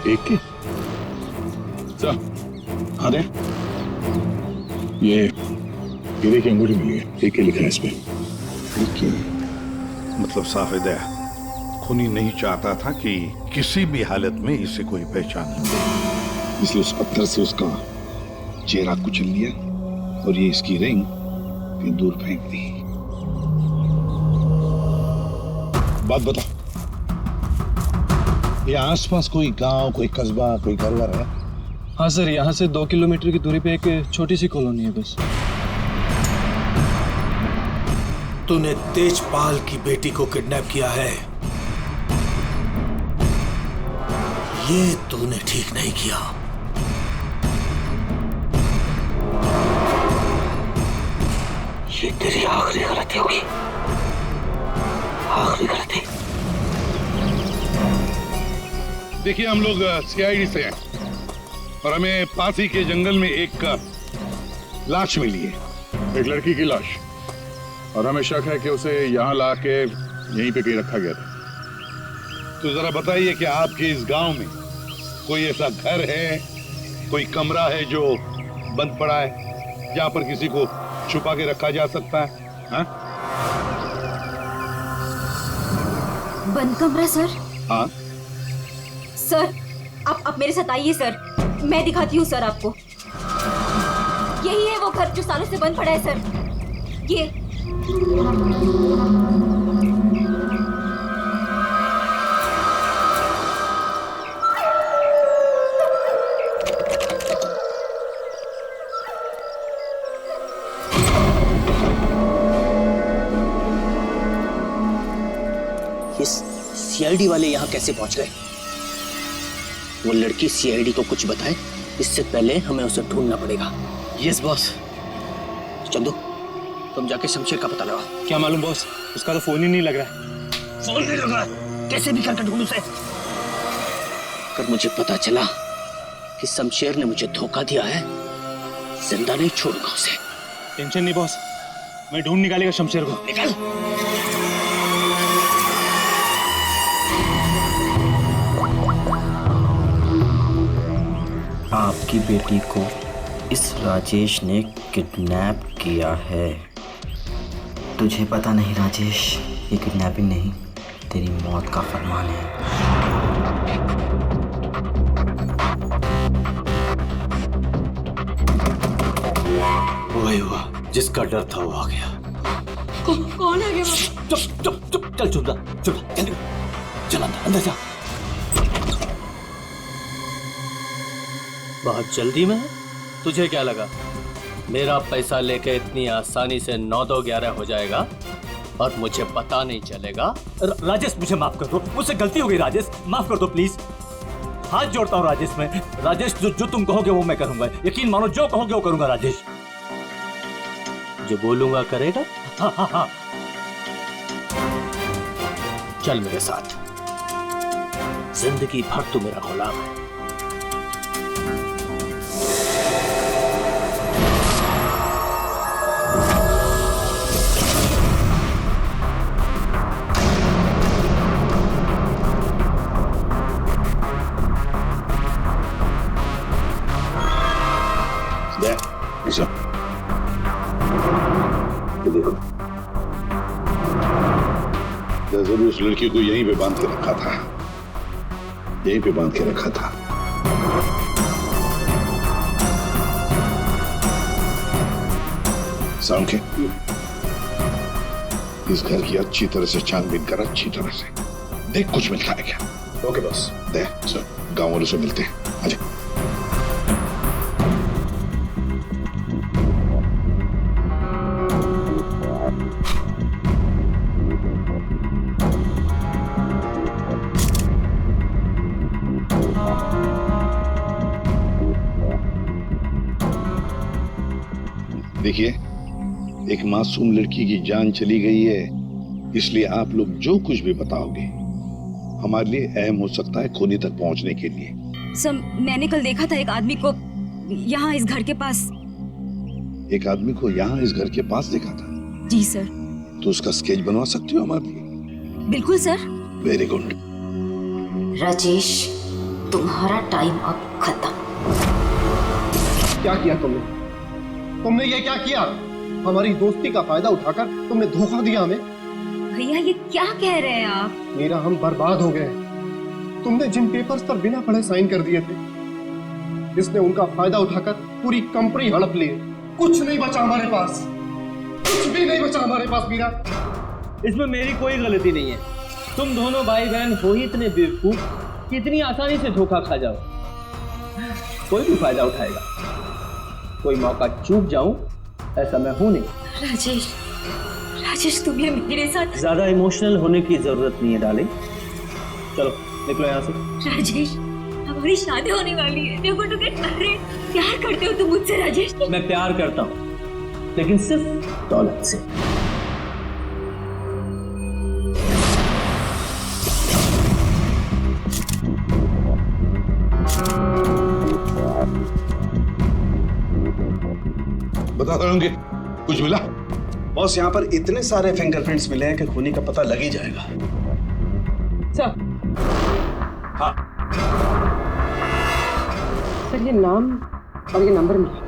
एक की सर, हाँ दे। ये हीरे की अंगूठी मिली है, एक के लिखा है इस पे। ठीक है, मतलब साफ है, खूनी नहीं चाहता था कि किसी भी हालत में इसे कोई पहचान ले, इसलिए उस पत्थर से उसका चेहरा कुचल लिया और ये इसकी रिंग फिर दूर फेंक दी। बात बता, ये आसपास कोई गांव, कोई कस्बा, कोई घर है? हाँ सर, यहाँ से 2 किलोमीटर की दूरी पे एक छोटी सी कॉलोनी है बस। तूने तेजपाल की बेटी को किडनैप किया है, ये तूने ठीक नहीं किया। ये तेरी आखिरी गलती होगी, आखिरी गलती। देखिए हम लोग सीआईडी से हैं और हमें पास ही के जंगल में एक लाश मिली है, एक लड़की की लाश, और हमें शक है कि उसे यहाँ ला के यहीं पे कहीं रखा गया था। तो जरा बताइए कि आपके इस गांव में कोई ऐसा घर है, कोई कमरा है जो बंद पड़ा है, जहां पर किसी को छुपा के रखा जा सकता है? हाँ? बंद कमरा सर? हाँ सर, आप मेरे साथ आइए सर, मैं दिखाती हूँ सर आपको। यही है वो घर जो सालों से बंद पड़ा है सर। ये सीआईडी वाले यहाँ कैसे पहुंच गए? वो लड़की सीआईडी को कुछ बताए इससे पहले हमें उसे ढूंढना पड़ेगा। Yes boss. चंदू, तुम जाके शमशेर का पता लगाओ। क्या मालूम बॉस, उसका तो फोन ही नहीं लग रहा है। फोन नहीं लग रहा है? कैसे भी करके ढूंढूं उसे। अगर मुझे पता चला कि शमशेर ने मुझे धोखा दिया है, जिंदा नहीं छोड़ूंगा उसे। टेंशन नहीं बॉस, मैं ढूंढ निकालेगा शमशेर को। निकल। आपकी बेटी को इस राजेश ने किडनैप किया है। तुझे पता नहीं राजेश, ये किडनैपिंग नहीं, तेरी मौत का फरमान है। वही हुआ, जिसका डर था वो आ गया। कौन आ गया? चुप चुप चुप, चल चुप चुप, जल्दी चल अंदर जा। बहुत जल्दी में? तुझे क्या लगा मेरा पैसा लेके इतनी आसानी से 9-2-11 हो जाएगा और मुझे पता नहीं चलेगा? राजेश मुझे माफ कर दो, मुझसे गलती हो गई राजेश, माफ कर दो प्लीज। हाथ जोड़ता हूँ राजेश, मैं राजेश जो तुम कहोगे वो मैं करूंगा, यकीन मानो जो कहोगे वो करूंगा राजेश। जो बोलूंगा करेगा? हाँ हाँ हाँ। चल मेरे साथ, जिंदगी भर तू मेरा गुलाम है। देखो, जरूर उस लड़की को यहीं पे बांध के रखा था, यहीं पे बांध के रखा था। सामके, इस घर की अच्छी तरह से छानबीन कर, अच्छी तरह से देख कुछ मिलता है क्या। Okay boss. दे सर, गांव वालों से मिलते हैं। आजा। देखिए, एक मासूम लड़की की जान चली गई है, इसलिए आप लोग जो कुछ भी बताओगे हमारे लिए अहम हो सकता है खूनी तक पहुंचने के लिए। सर, मैंने कल देखा था एक आदमी को यहाँ इस घर के पास। एक आदमी को यहाँ इस घर के पास देखा था? जी सर। तो उसका स्केच बनवा सकती हो हमारे लिए? बिल्कुल सर। Very good. राजेश, तुम्हारा टाइम अब खत्म। क्या किया तुमने ये क्या किया? हमारी दोस्ती का फायदा उठाकर तुमने धोखा दिया हमें। भैया ये क्या कह रहे हैं आप? मीरा, हम बर्बाद हो गए। तुमने जिन पेपर्स पर बिना पढ़े साइन कर दिए थे, इसने उनका फायदा उठाकर पूरी कंपनी हड़प ली। कुछ नहीं बचा हमारे पास, कुछ भी नहीं बचा हमारे पास मीरा। इसमें मेरी कोई गलती नहीं है। तुम दोनों भाई बहन हो ही इतने बेवकूफ कि इतनी आसानी से धोखा खा जाओ। कोई भी फायदा उठाएगा, कोई मौका चूक जाऊं ऐसा मैं हूं नहीं। राजेश तुम ये मेरे साथ। ज्यादा इमोशनल होने की जरूरत नहीं है डार्लिंग। चलो निकलो यहाँ से। राजेश हमारी शादी होने वाली है। देखो तो प्यार करते हो तुम मुझसे राजेश? मैं प्यार करता हूँ, लेकिन सिर्फ दौलत से। बता रहे कुछ मिला? बॉस, यहाँ पर इतने सारे फिंगरप्रिंट्स मिले हैं कि खूनी का पता लग ही जाएगा। सर, हाँ, सर ये नाम और ये नंबर मिला।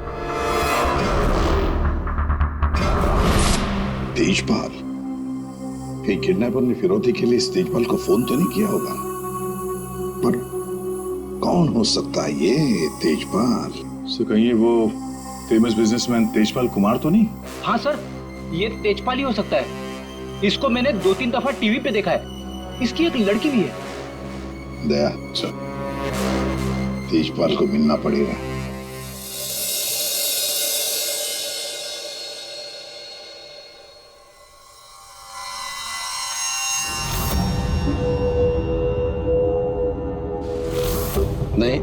तेजपाल, कहीं किडनैपर ने फिरौती के लिए इस तेजपाल को फोन तो नहीं किया होगा? पर कौन हो सकता है ये तेजपाल? सो कहीं वो फेमस बिजनेसमैन तेजपाल कुमार तो नहीं? हाँ सर, ये तेजपाल ही हो सकता है। इसको मैंने 2-3 दफा टीवी पे देखा है। इसकी एक लड़की भी है। दया, चल तेजपाल को मिलना पड़ेगा।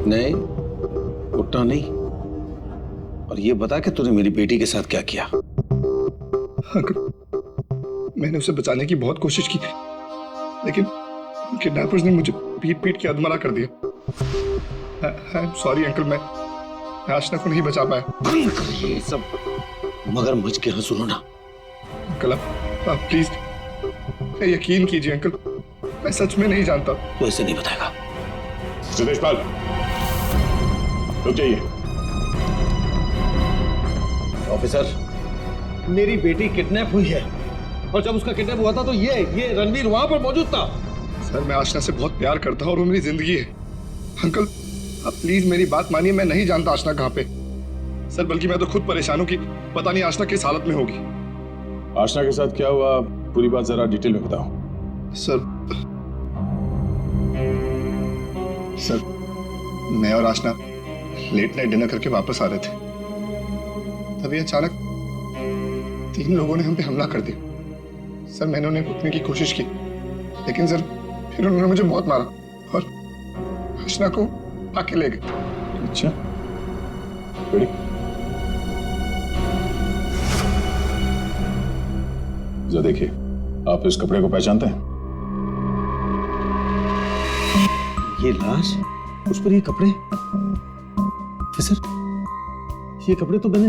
नहीं, उठना नहीं। और ये बता कि तूने मेरी बेटी के साथ क्या किया? मैंने उसे बचाने की बहुत कोशिश की, लेकिन किडनैपर्स ने मुझे पीट के अधमरा कर दिया। आई एम सॉरी अंकल, मैं आशना को नहीं बचा पाया। ये सब मगरमच्छ के यहाँ सुनो ना। अंकल आप प्लीज यकीन कीजिए अंकल, मैं सच में नहीं जानता। तू ऐसे नहीं बताएगा। तेजपाल, रुक जाइए। ऑफिसर, मेरी बेटी किडनैप हुई है, और जब उसका किडनैप हुआ था तो ये रणवीर वहां पर मौजूद था। सर, मैं आशना से बहुत प्यार करता हूँ और वो मेरी जिंदगी है। अंकल आप प्लीज मेरी बात मानिए, मैं नहीं जानता आशना कहाँ पे। सर बल्कि मैं तो खुद परेशान हूँ कि पता नहीं आशना किस हालत में होगी। आशना के साथ क्या हुआ, पूरी बात जरा डिटेल में बताओ। सर मैं और आशना लेट नाइट डिनर करके वापस आ रहे थे, तभी अचानक 3 लोगों ने हम पे हमला कर दिया। सर मैंने उन्हें रोकने की कोशिश की, लेकिन सर फिर उन्होंने मुझे बहुत मारा और आशना को आके ले गए। अच्छा, रेडी? जरा देखिए, आप इस कपड़े को पहचानते हैं? ये लाश, उस पर ये कपड़े। सर ये कपड़े तो मैंने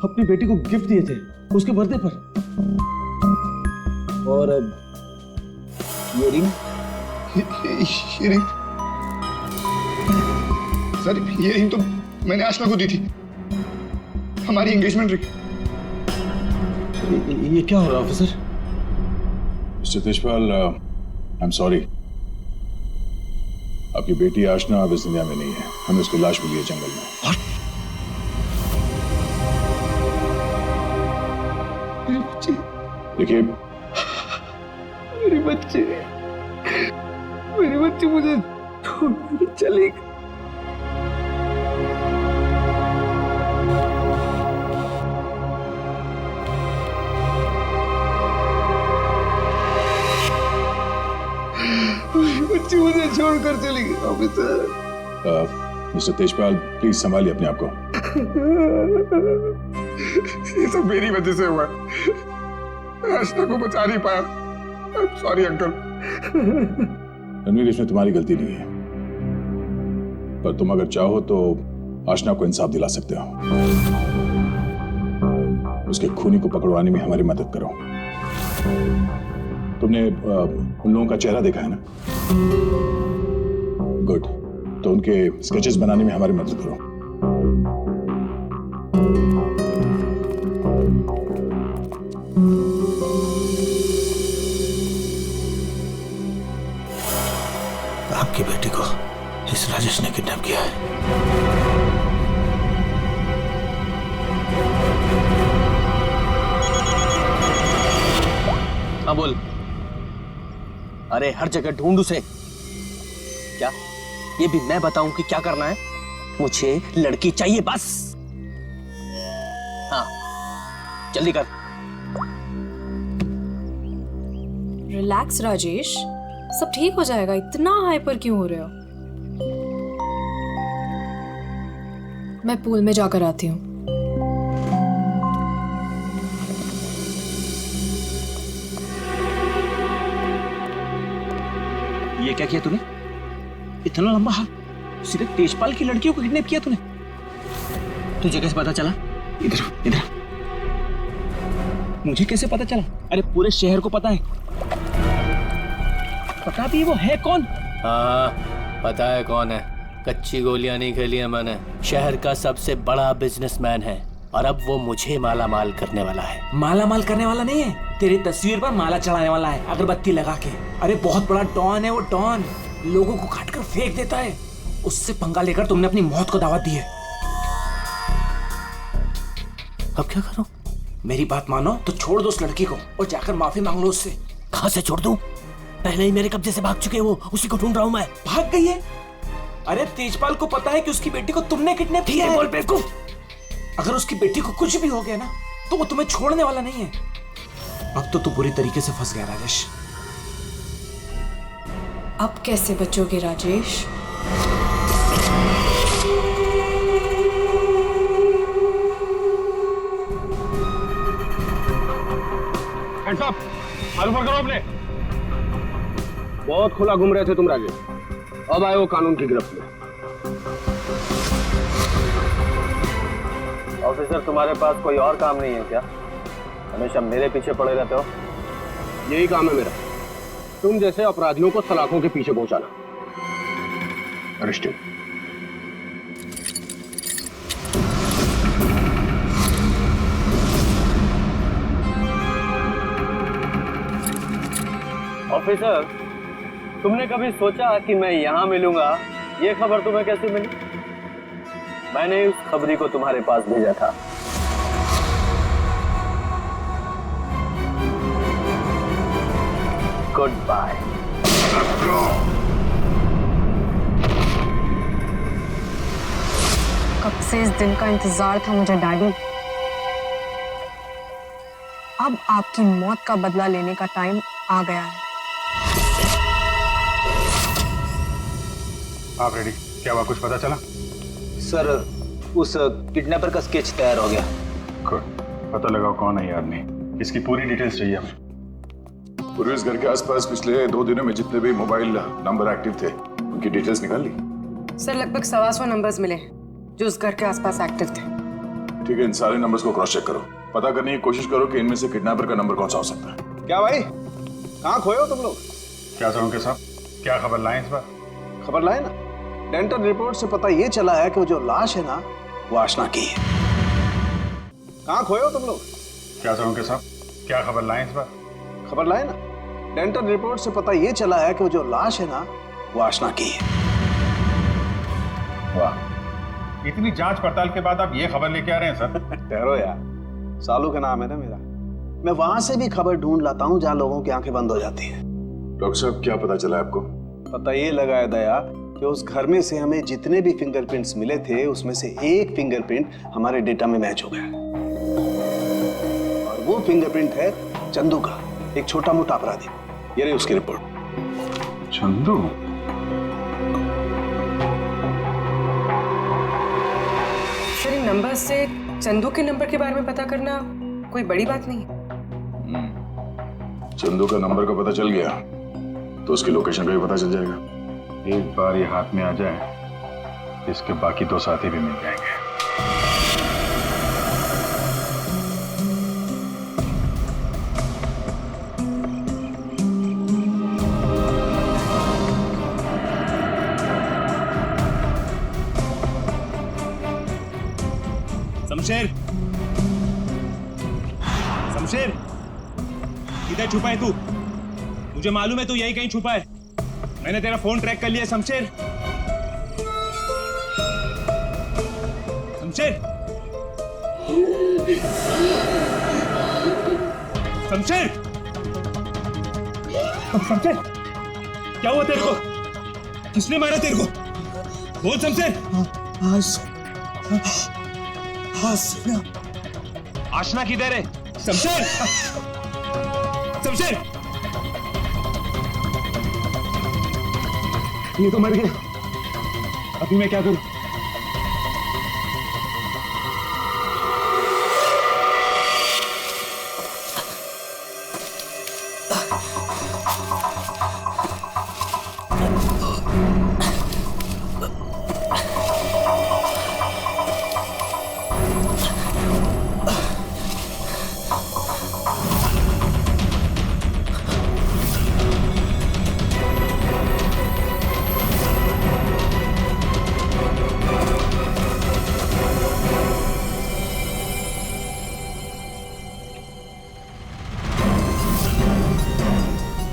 अपनी बेटी को गिफ्ट दिए थे उसके बर्थडे पर। और ये रिंग? ये रिंग सर, ये रिंग तो मैंने आशना को दी थी, हमारी एंगेजमेंट रिंग। ये क्या हो रहा है officer? Mister Tejpal, I am sorry, आपकी बेटी आशना अब इस दुनिया में नहीं है। हमें उसकी लाश मिली है जंगल में। मेरी बच्ची, देखिए, मेरी बच्ची मुझे छोड़ चली गई। बच्ची मुझे छोड़कर चली गई ऑफिसर। मिस्टर तेजपाल, प्लीज संभालिए अपने आप को। ये सब मेरी वजह से हुआ, आशना को बचा नहीं पाया। Sorry uncle. रणवीर, इसमें तुम्हारी गलती नहीं है, पर तुम अगर चाहो तो आशना को इंसाफ दिला सकते हो। उसके खूनी को पकड़वाने में हमारी मदद करो। तुमने उन लोगों का चेहरा देखा है ना? गुड, तो उनके स्केचेस बनाने में हमारी मदद करो। आपकी बेटी को इस राजेश ने किडनैप किया है। हाँ बोल। अरे हर जगह ढूंढ उसे। क्या ये भी मैं बताऊं कि क्या करना है? मुझे लड़की चाहिए बस। हाँ जल्दी कर। रिलैक्स राजेश, सब ठीक हो जाएगा। इतना हाइपर क्यों हो रहे हो? मैं पूल में जाकर आती हूँ। ये क्या किया तूने? इतना लंबा हाथ सीधे तेजपाल की लड़कियों को किडनैप किया तूने? तुझे कैसे पता चला? इधर इधर। मुझे कैसे पता चला? अरे पूरे शहर को पता है। पता भी वो है कौन? हाँ पता है कौन है। कच्ची गोलियां नहीं खेली है मैंने। शहर का सबसे बड़ा बिजनेसमैन है और अब वो मुझे माला माल करने वाला है। माला माल करने वाला नहीं है, तेरी तस्वीर पर माला चढ़ाने वाला है अगरबत्ती लगा के। अरे बहुत बड़ा डॉन है वो। डॉन लोगों को काट कर फेंक देता है। उससे पंगा लेकर तुमने अपनी मौत को दावत दी है। अब क्या करूं? मेरी बात मानो तो छोड़ दो उस लड़की को और जाकर माफी मांग लो उससे। कहां से छोड़ दूं? पहले ही मेरे कब्जे से भाग चुके हैं वो। उसी को ढूंढ रहा हूं मैं। भाग गई है? अरे तेजपाल को पता है कि उसकी बेटी को तुमने किडनैप किया है। बोल बेवकूफ। अगर उसकी बेटी को कुछ भी हो गया ना तो वो तुम्हें छोड़ने वाला नहीं है। अब तो तू बुरी तरीके से फंस गया राजेश। अब कैसे बचोगे राजेश? हैंड्स अप, हाथ ऊपर करो अपने। बहुत खुला घूम रहे थे तुम राजेश, अब आए हो कानून की गिरफ्त में। ऑफिसर तुम्हारे पास कोई और काम नहीं है क्या? हमेशा मेरे पीछे पड़े रहते हो। यही काम है मेरा, तुम जैसे अपराधियों को सलाखों के पीछे पहुंचाना। अरेस्टेड। ऑफिसर तुमने कभी सोचा कि मैं यहाँ मिलूंगा? ये खबर तुम्हें कैसे मिली? मैंने उस खबरी को तुम्हारे पास भेजा था। Goodbye. कब से इस दिन का इंतजार था मुझे डैडी। अब आपकी मौत का बदला लेने का टाइम आ गया है। आप रेडी? क्या हुआ, कुछ पता चला? सर उस किडनैपर का स्केच तैयार हो गया। गुड, पता लगाओ कौन है ये आदमी। इसकी पूरी डिटेल्स चाहिए हमें। पूरे इस घर के आसपास पिछले 2 दिनों में जितने भी मोबाइल नंबर एक्टिव थे उनकी डिटेल्स निकाल ली? सर लगभग 125 नंबर्स मिले जो उस घर के आसपास एक्टिव थे। ठीक है, इन सारे नंबर्स को क्रॉस चेक करो, पता करने की कोशिश करो कि इनमें से किडनैपर का नंबर कौन सा हो सकता है। क्या भाई, कहाँ खोए हो तुम लोग? क्या सरों साहब, क्या खबर लाएं इस बार? खबर लाए ना, डेंटल रिपोर्ट से पता ये चला है कि वो जो लाश है ना वो आशना की है। कहाँ खोए हो तुम लोग? क्या सरों साहब, क्या खबर लाएं इस बार? खबर लाए ना, डेंटल रिपोर्ट से पता ये चला है कि वो जो लाश है ना वो आशना की है। वाह, इतनी जांच पड़ताल के बाद आप ये खबर लेके आ रहे हैं सर? ठहरो यार, सालू का नाम है ना मेरा। मैं वहां से भी खबर ढूंढ लाता हूँ जहाँ लोगों की आंखें बंद हो जाती हैं। डॉक्टर साहब क्या पता चला आपको? पता ये लगा है दया कि उस घर में से हमें जितने भी फिंगरप्रिंट्स मिले थे उसमें से एक फिंगरप्रिंट हमारे डेटा में मैच हो गया और वो फिंगरप्रिंट है चंदू का, एक छोटा मोटा अपराधी। ये रही उसकी रिपोर्ट। चंदू? सर इन नंबर से चंदू के नंबर के बारे में पता करना कोई बड़ी बात नहीं है। चंदू का नंबर का पता चल गया तो उसकी लोकेशन का भी पता चल जाएगा। एक बार ये हाथ में आ जाए इसके बाकी 2 साथी भी मिल जाएंगे। शमशेर, शमशेर, किधर छुपा है तू? मुझे मालूम है तू यही कहीं छुपा है। मैंने तेरा फोन ट्रैक कर लिया शमशेर। शमशेर, शमशेर, शमशेर, क्या हुआ तेरे को? किसने मारा तेरे को? बोल शमशेर। आशना किधर है? शमशेर, शमशेर, ये तो मर गया। अभी मैं क्या करूं?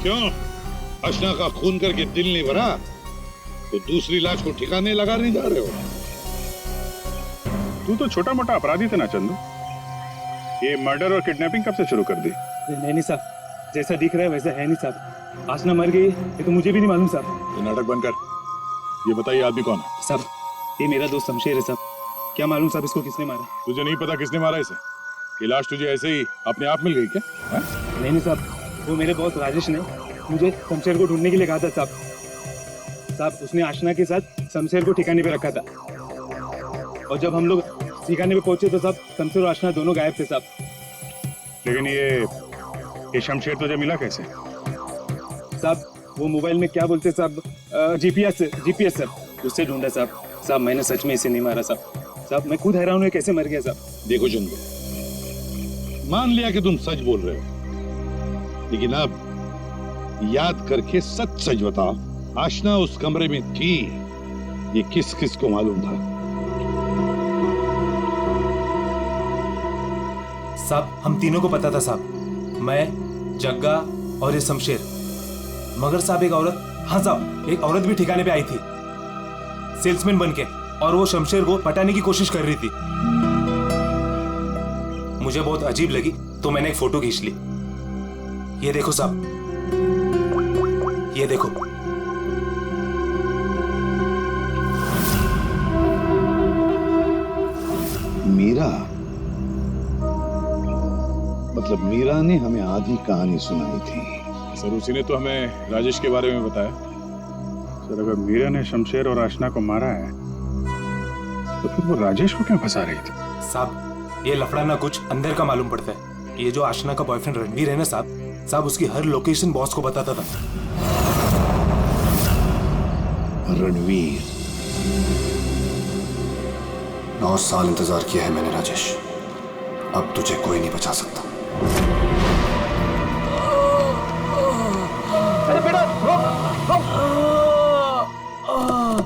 क्यों? अशना का खून करके दिल नहीं भरा तो दूसरी लाश को ठिकाने लगा नहीं जा रहे हो? तू तो छोटा मोटा अपराधी थे ना चंदू। ये मर्डर और किडनैपिंग कब से शुरू कर दी? नहीं साहब, जैसा दिख रहा है वैसा है नहीं साहब। आशना मर गई ये तो मुझे भी नहीं मालूम साहब। ये नाटक बंद कर। ये बताइए आदमी कौन है? साहब ये मेरा दोस्त शमशेर है साहब। क्या मालूम साहब इसको किसने मारा? तुझे नहीं पता किसने मारा इसे? ये लाश तुझे ऐसे ही अपने आप मिल गई क्या? नहीं साहब, वो मेरे बॉस राजेश ने मुझे शमशेर को ढूंढने के लिए कहा था साहब। साहब उसने आशना के साथ शमशेर को ठिकाने पे रखा था और जब हम लोग ठिकाने पे पहुंचे तो साहब शमशेर और आशना दोनों गायब थे साहब। लेकिन ये शमशेर तुझे मिला कैसे? साहब वो मोबाइल में क्या बोलते साहब, जीपीएस सर, उससे ढूंढा साहब। साहब मैंने सच में इसे नहीं मारा साहब। साहब मैं खुद हैरान हूँ कैसे मर गया साहब। देखो चंदू, मान लिया कि तुम सच बोल रहे हो, लेकिन अब याद करके सच सच बताओ, आशना उस कमरे में थी, ये किस किस को मालूम था? साहब हम तीनों को पता था साहब, मैं, जग्गा और ये शमशेर। मगर साहब एक औरत, हाँ साहब एक औरत भी ठिकाने पे आई थी सेल्समैन बनके, और वो शमशेर को पटाने की कोशिश कर रही थी। मुझे बहुत अजीब लगी तो मैंने एक फोटो खींच ली। ये देखो साहब, ये देखो। मीरा, मतलब मीरा ने हमें आधी कहानी सुनाई थी। सर उसी ने तो हमें राजेश के बारे में बताया। सर अगर मीरा ने शमशेर और आशना को मारा है तो फिर वो राजेश को क्यों फंसा रही थी? साहब ये लफड़ा ना कुछ अंदर का मालूम पड़ता है। ये जो आशना का बॉयफ्रेंड रणवीर है ना साहब उसकी हर लोकेशन बॉस को बताता था। रणवीर, 9 साल इंतजार किया है मैंने राजेश, अब तुझे कोई नहीं बचा सकता। अरे बेटा रोक।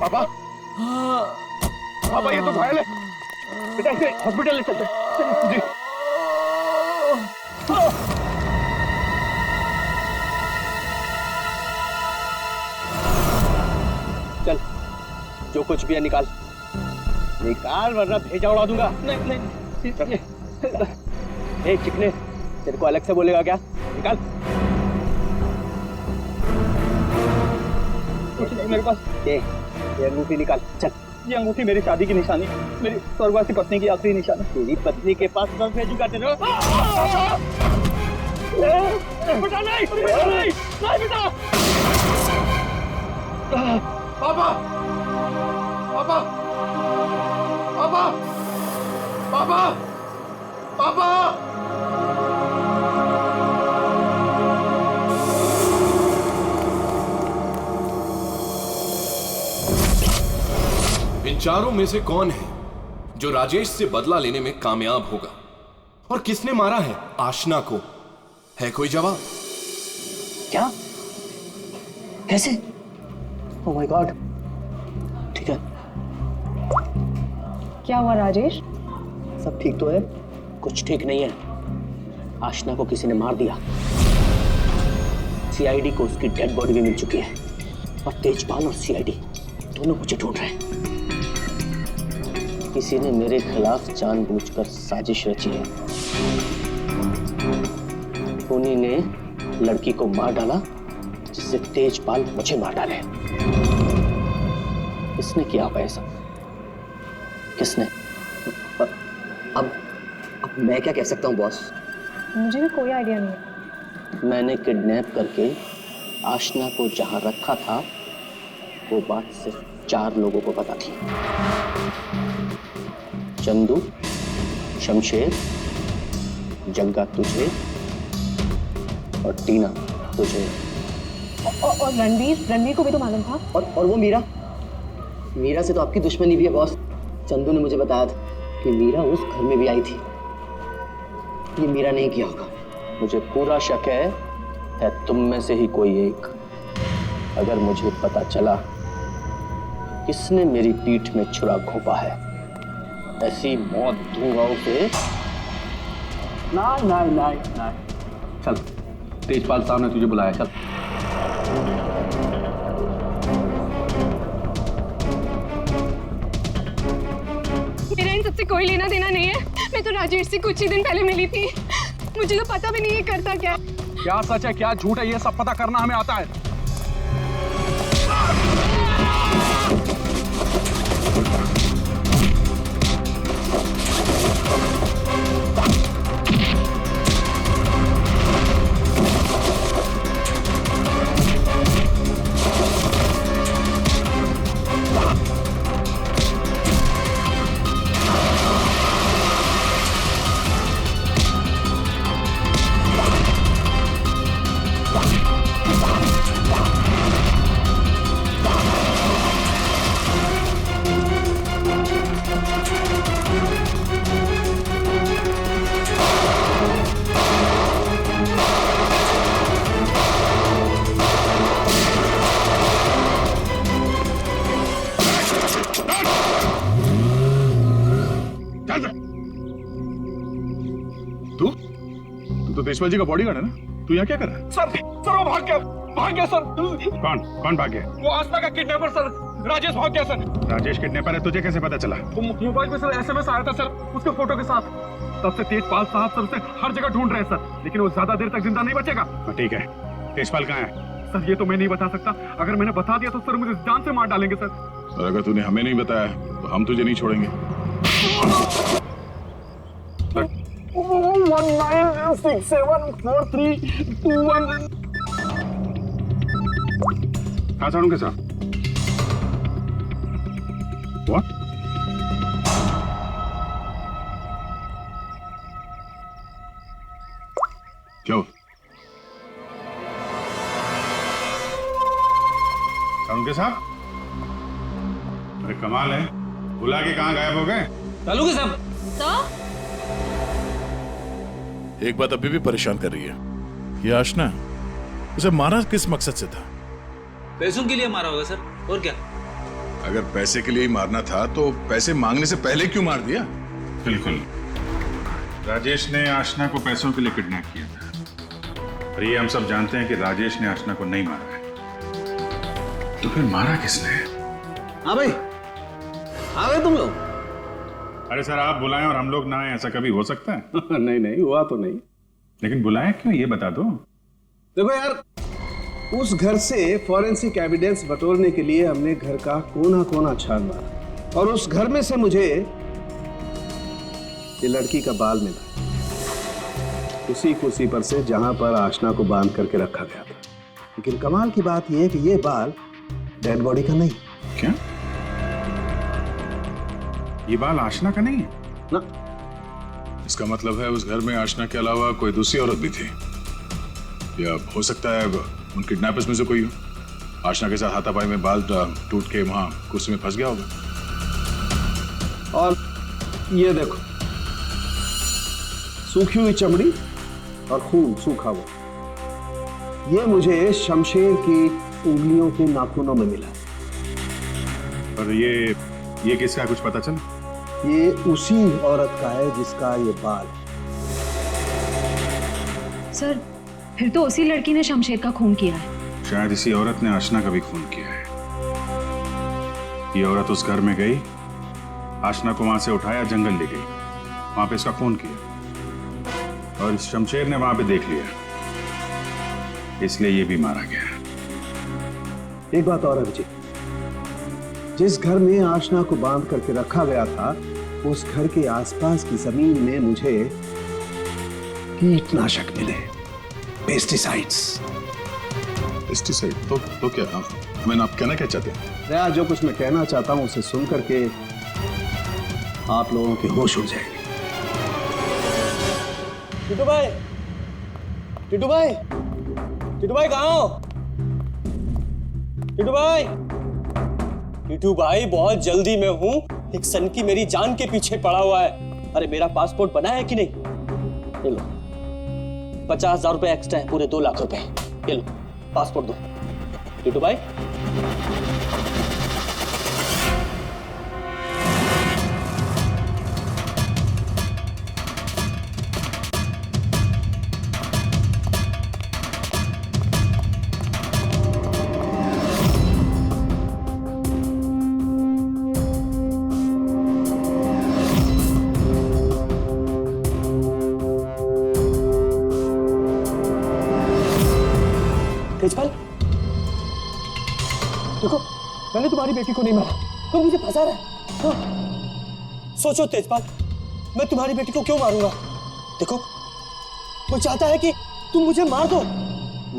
पापा, पापा ये तो घायल है बेटा, इसे हॉस्पिटल ले चलते जी। चल जो कुछ भी है निकाल वरना भेजा उड़ा दूंगा। नहीं चिकने, तेरे को अलग से बोलेगा क्या? निकाल। कुछ नहीं मेरे पास। ये अंगूठी निकाल। चल, ये अंगूठी मेरी शादी की निशानी, मेरी स्वर्गवासी पत्नी की आखिरी निशानी। तेरी पत्नी के पास कब भेजूंगा तेरे? बेटा नहीं बेटा। पापा, पापा, पापा, पापा, पापा। इन चारों में से कौन है जो राजेश से बदला लेने में कामयाब होगा? और किसने मारा है आशना को? है कोई जवाब? क्या? कैसे? Oh my God. ठीक है। क्या हुआ राजेश? सब ठीक तो है? कुछ ठीक नहीं है। आशना को किसी ने मार दिया। सीआईडी को उसकी डेड बॉडी भी मिल चुकी है और तेजपाल और सीआईडी दोनों मुझे ढूंढ रहे हैं। किसी ने मेरे खिलाफ जानबूझकर साजिश रची है। उन्हीं ने लड़की को मार डाला जिससे तेजपाल मुझे मार डाले। किसने किया होगा ऐसा? किसने? अब मैं क्या कह सकता हूँ बॉस? मुझे भी कोई आइडिया नहीं है। मैंने किडनैप करके आशना को जहां रखा था वो बात सिर्फ 4 लोगों को पता थी। चंदू, शमशेर, जग्गा तुझे और टीना तुझे। और रणवीर को भी तो मालूम था। और वो मीरा से तो आपकी दुश्मनी भी है बॉस। चंदू ने मुझे बताया था कि मीरा उस घर में भी आई थी। ये मीरा नहीं किया होगा। मुझे पूरा शक है तुम में से ही कोई एक। अगर मुझे पता चला किसने मेरी पीठ में छुरा घोंपा है, ऐसी मौत दूंगा उसे। नहीं। चल, तेजपाल साहब ने तुझे बुलाया, चल। मेरा इन सबसे कोई लेना देना नहीं है। मैं तो राजेश से कुछ ही दिन पहले मिली थी। मुझे तो पता भी नहीं है करता क्या। क्या सच है क्या झूठ है ये सब पता करना हमें आता है। तो तेजपाल जी का बॉडीगार्ड है ना? तू यहाँ क्या कर रहा है? सर वो भाग गया सर। कौन भाग गया? वो आस्था का किडनैपर सर, राजेश भाग गया सर। राजेश किडनैपर है, तुझे कैसे पता चला? वो मोबाइल पे सर एसएमएस आया था सर, उसके फोटो के साथ। तब से तेजपाल साहब सर उसे हर जगह ढूंढ रहे हैं सर, लेकिन वो ज्यादा देर तक जिंदा नहीं बचेगा। ठीक है, तेजपाल कहाँ है? सर ये तो मैं नहीं बता सकता। अगर मैंने बता दिया तो सर मुझे जान से मार डालेंगे सर। और अगर तूने हमें नहीं बताया तो हम तुझे नहीं छोड़ेंगे। 19674321। कहाँ साड़ू के साथ? What? क्या हुआ? साड़ू के साथ? अरे कमाल है, बुला के कहाँ गायब हो गए? चालू के साहब। एक बात अभी भी परेशान कर रही है, ये आशना उसे मारा किस मकसद से था? पैसों के लिए मारा होगा सर, और क्या? अगर पैसे के लिए ही मारना था तो पैसे मांगने से पहले क्यों मार दिया? बिल्कुल, राजेश ने आशना को पैसों के लिए किडनैप किया था, और ये हम सब जानते हैं कि राजेश ने आशना को नहीं मारा है। तो फिर मारा किसने? हाँ भाई, आ गए तुम लोग? अरे सर, आप बुलाएं और हम लोग ना आए, ऐसा कभी हो सकता है? नहीं हुआ तो नहीं। लेकिन बुलाएं क्यों, ये बता दो। देखो यार, उस घर से फॉरेंसिक एविडेंस बटोरने के लिए हमने घर का कोना कोना छान मारा, और उस घर में से मुझे ये लड़की का बाल मिला, उसी कुर्सी पर से जहां पर आशना को बांध करके रखा गया था। लेकिन कमाल की बात यह है कि ये बाल डेड बॉडी का नहीं। क्या? ये बाल आशना का नहीं है ना? इसका मतलब है उस घर में आशना के अलावा कोई दूसरी औरत भी थी, या हो सकता है उन किडनैपर्स में से कोई हो। आशना के साथ हाथापाई में बाल टूट के वहां कुर्सी में फंस गया होगा। और ये देखो, सूखी हुई चमड़ी और खून सूखा हुआ, ये मुझे शमशेर की उंगलियों के नाखूनों में मिला। और ये किसका कुछ पता चला? ये उसी औरत का है जिसका ये बाल है। सर फिर तो उसी लड़की ने शमशेर का खून किया है। शायद इसी औरत ने आशना का भी खून किया है। ये औरत उस घर में गई, आशना को वहां से उठाया, जंगल ले गई, वहां पे इसका खून किया और शमशेर ने वहां पे देख लिया, इसलिए ये भी मारा गया। एक बात और अभिजीत, जिस घर में आशना को बांध करके रखा गया था, उस घर के आसपास की जमीन में मुझे कीटनाशक मिले, पेस्टिसाइड्स। पेस्टिसाइड? तो क्या मैंने आप कहना क्या चाहते हैं? दया, जो कुछ मैं कहना चाहता हूं उसे सुन करके आप लोगों के होश उड़ जाएंगे। टिटू भाई, टिटू भाई, टिटू भाई कहाँ हो? टिटू भाई, टिटू भाई बहुत जल्दी में हूँ, एक सन की मेरी जान के पीछे पड़ा हुआ है। अरे मेरा पासपोर्ट बना है कि नहीं? ये लो 50,000 रुपए एक्स्ट्रा है, पूरे 2 लाख रुपए। ये लो पासपोर्ट दो। टिटू भाई तेजपाल, देखो मैंने तुम्हारी बेटी को नहीं मारा, तुम मुझे फंसा रहे हो। हाँ। सोचो तेजपाल, मैं तुम्हारी बेटी को क्यों मारूंगा? देखो वो चाहता है कि तुम मुझे मार दो।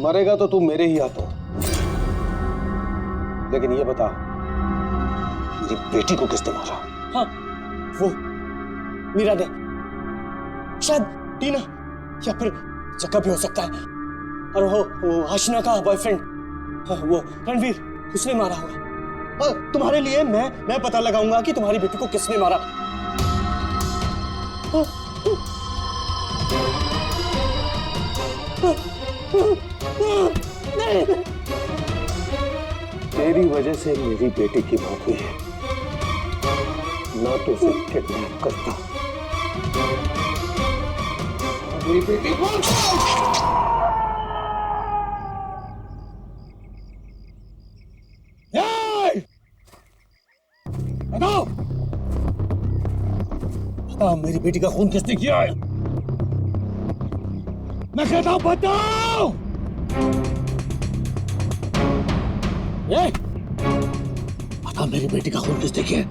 मरेगा तो तू मेरे ही हाथों। लेकिन ये बता, मेरी बेटी को किसने मारा? हाँ, वो मीरा ने, शायद टीना या फिर जक्का भी हो सकता है। और वो आशना का बॉयफ्रेंड, वो रणवीर, उसने मारा होगा। और तुम्हारे लिए मैं पता लगाऊंगा कि तुम्हारी बेटी को किसने मारा। तेरी वजह से मेरी बेटी की मौत हुई है, ना तो उसे किडनैप करता। मेरी बेटी को बताओ, बताओ मेरी बेटी का खून किसने किया है? मैं कहता हूं बताओ। ये बताओ मेरी बेटी का खून किसने किया?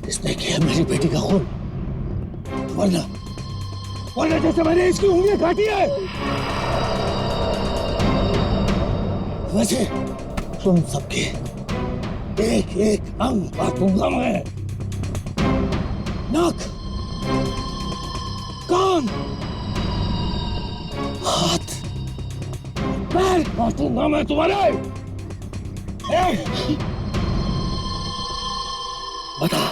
किसने किया मेरी बेटी का खून? वरना जैसे मैंने इसकी उंगलियां काटी है, वैसे तुम सबके एक एक अंग काटूंगा मैं। नाक, कान, हाथ, पैर काटूंगा मैं तुम्हारे। बता,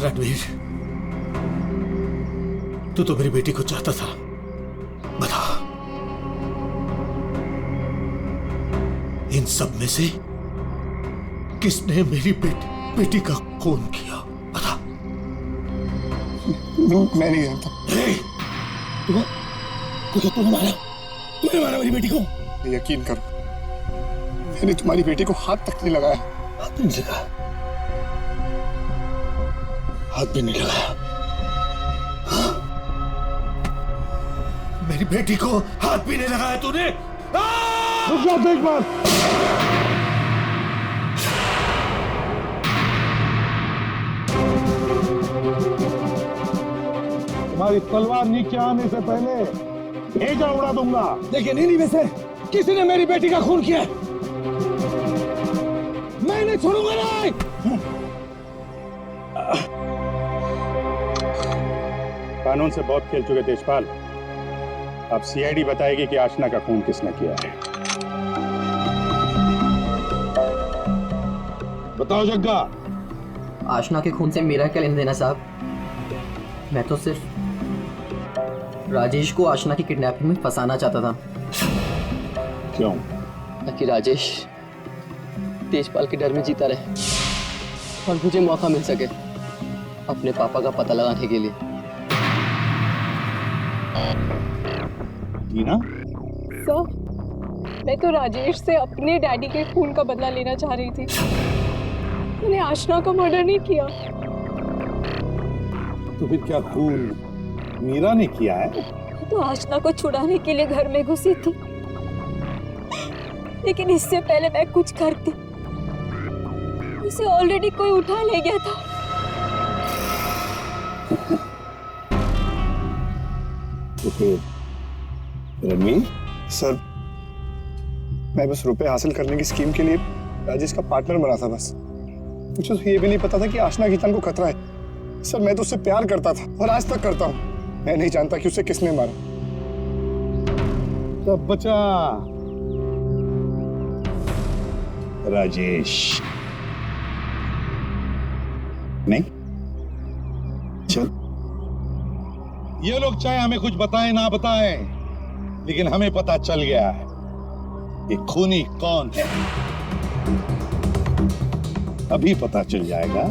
रणवीर, तू तो मेरी बेटी को चाहता था। बता, इन सब में से किसने मेरी बेटी का खून किया? बता। मैं नहीं जानता। तूने मारा मेरी बेटी को? यकीन करो, मैंने तुम्हारी बेटी को हाथ तक नहीं लगाया। हाथ नहीं लगाया? हाथ भी नहीं लगाया? हाँ? मेरी बेटी को हाथ भी नहीं लगाया तूने? रुक जाओ एक बार। तुम्हारी तलवार नीचे आने से पहले भेजा उड़ा दूंगा। लेकिन नहीं वैसे किसी ने मेरी बेटी का खून किया, मैं नहीं छोड़ूंगा। नहीं, कानून से बहुत खेल चुके तेजपाल। अब सीआईडी बताएगी कि आशना का खून किसने किया है। बताओ जग्गा। आशना के खून से मेरा क्या लेना देना साहब? मैं तो सिर्फ राजेश को आशना की किडनैपिंग में फंसाना चाहता था। क्यों? ताकि राजेश तेजपाल के डर में जीता रहे और मुझे मौका मिल सके अपने पापा का पता लगाने के लिए। टीना? सर, मैं तो राजेश से अपने डैडी के खून का बदला लेना चाह रही थी। मैंने आशना का मर्डर नहीं किया। तो फिर क्या खून मीरा ने किया है? तो आशना को छुड़ाने के लिए घर में घुसी थी, लेकिन इससे पहले मैं कुछ करती उसे ऑलरेडी कोई उठा ले गया था। तो फिर रणवीर? सर, मैं बस रुपए हासिल करने की स्कीम के लिए राजेश का पार्टनर बना था बस। मुझे तो ये भी नहीं पता था कि आशना की जान को खतरा है। सर, मैं तो उससे प्यार करता था और आज तक करता हूँ। मैं नहीं जानता कि उसे किसने मारा। सब बचा राजेश। नहीं चल, ये लोग चाहे हमें कुछ बताएं ना बताएं, लेकिन हमें पता चल गया है ये खूनी कौन है। अभी पता चल जाएगा।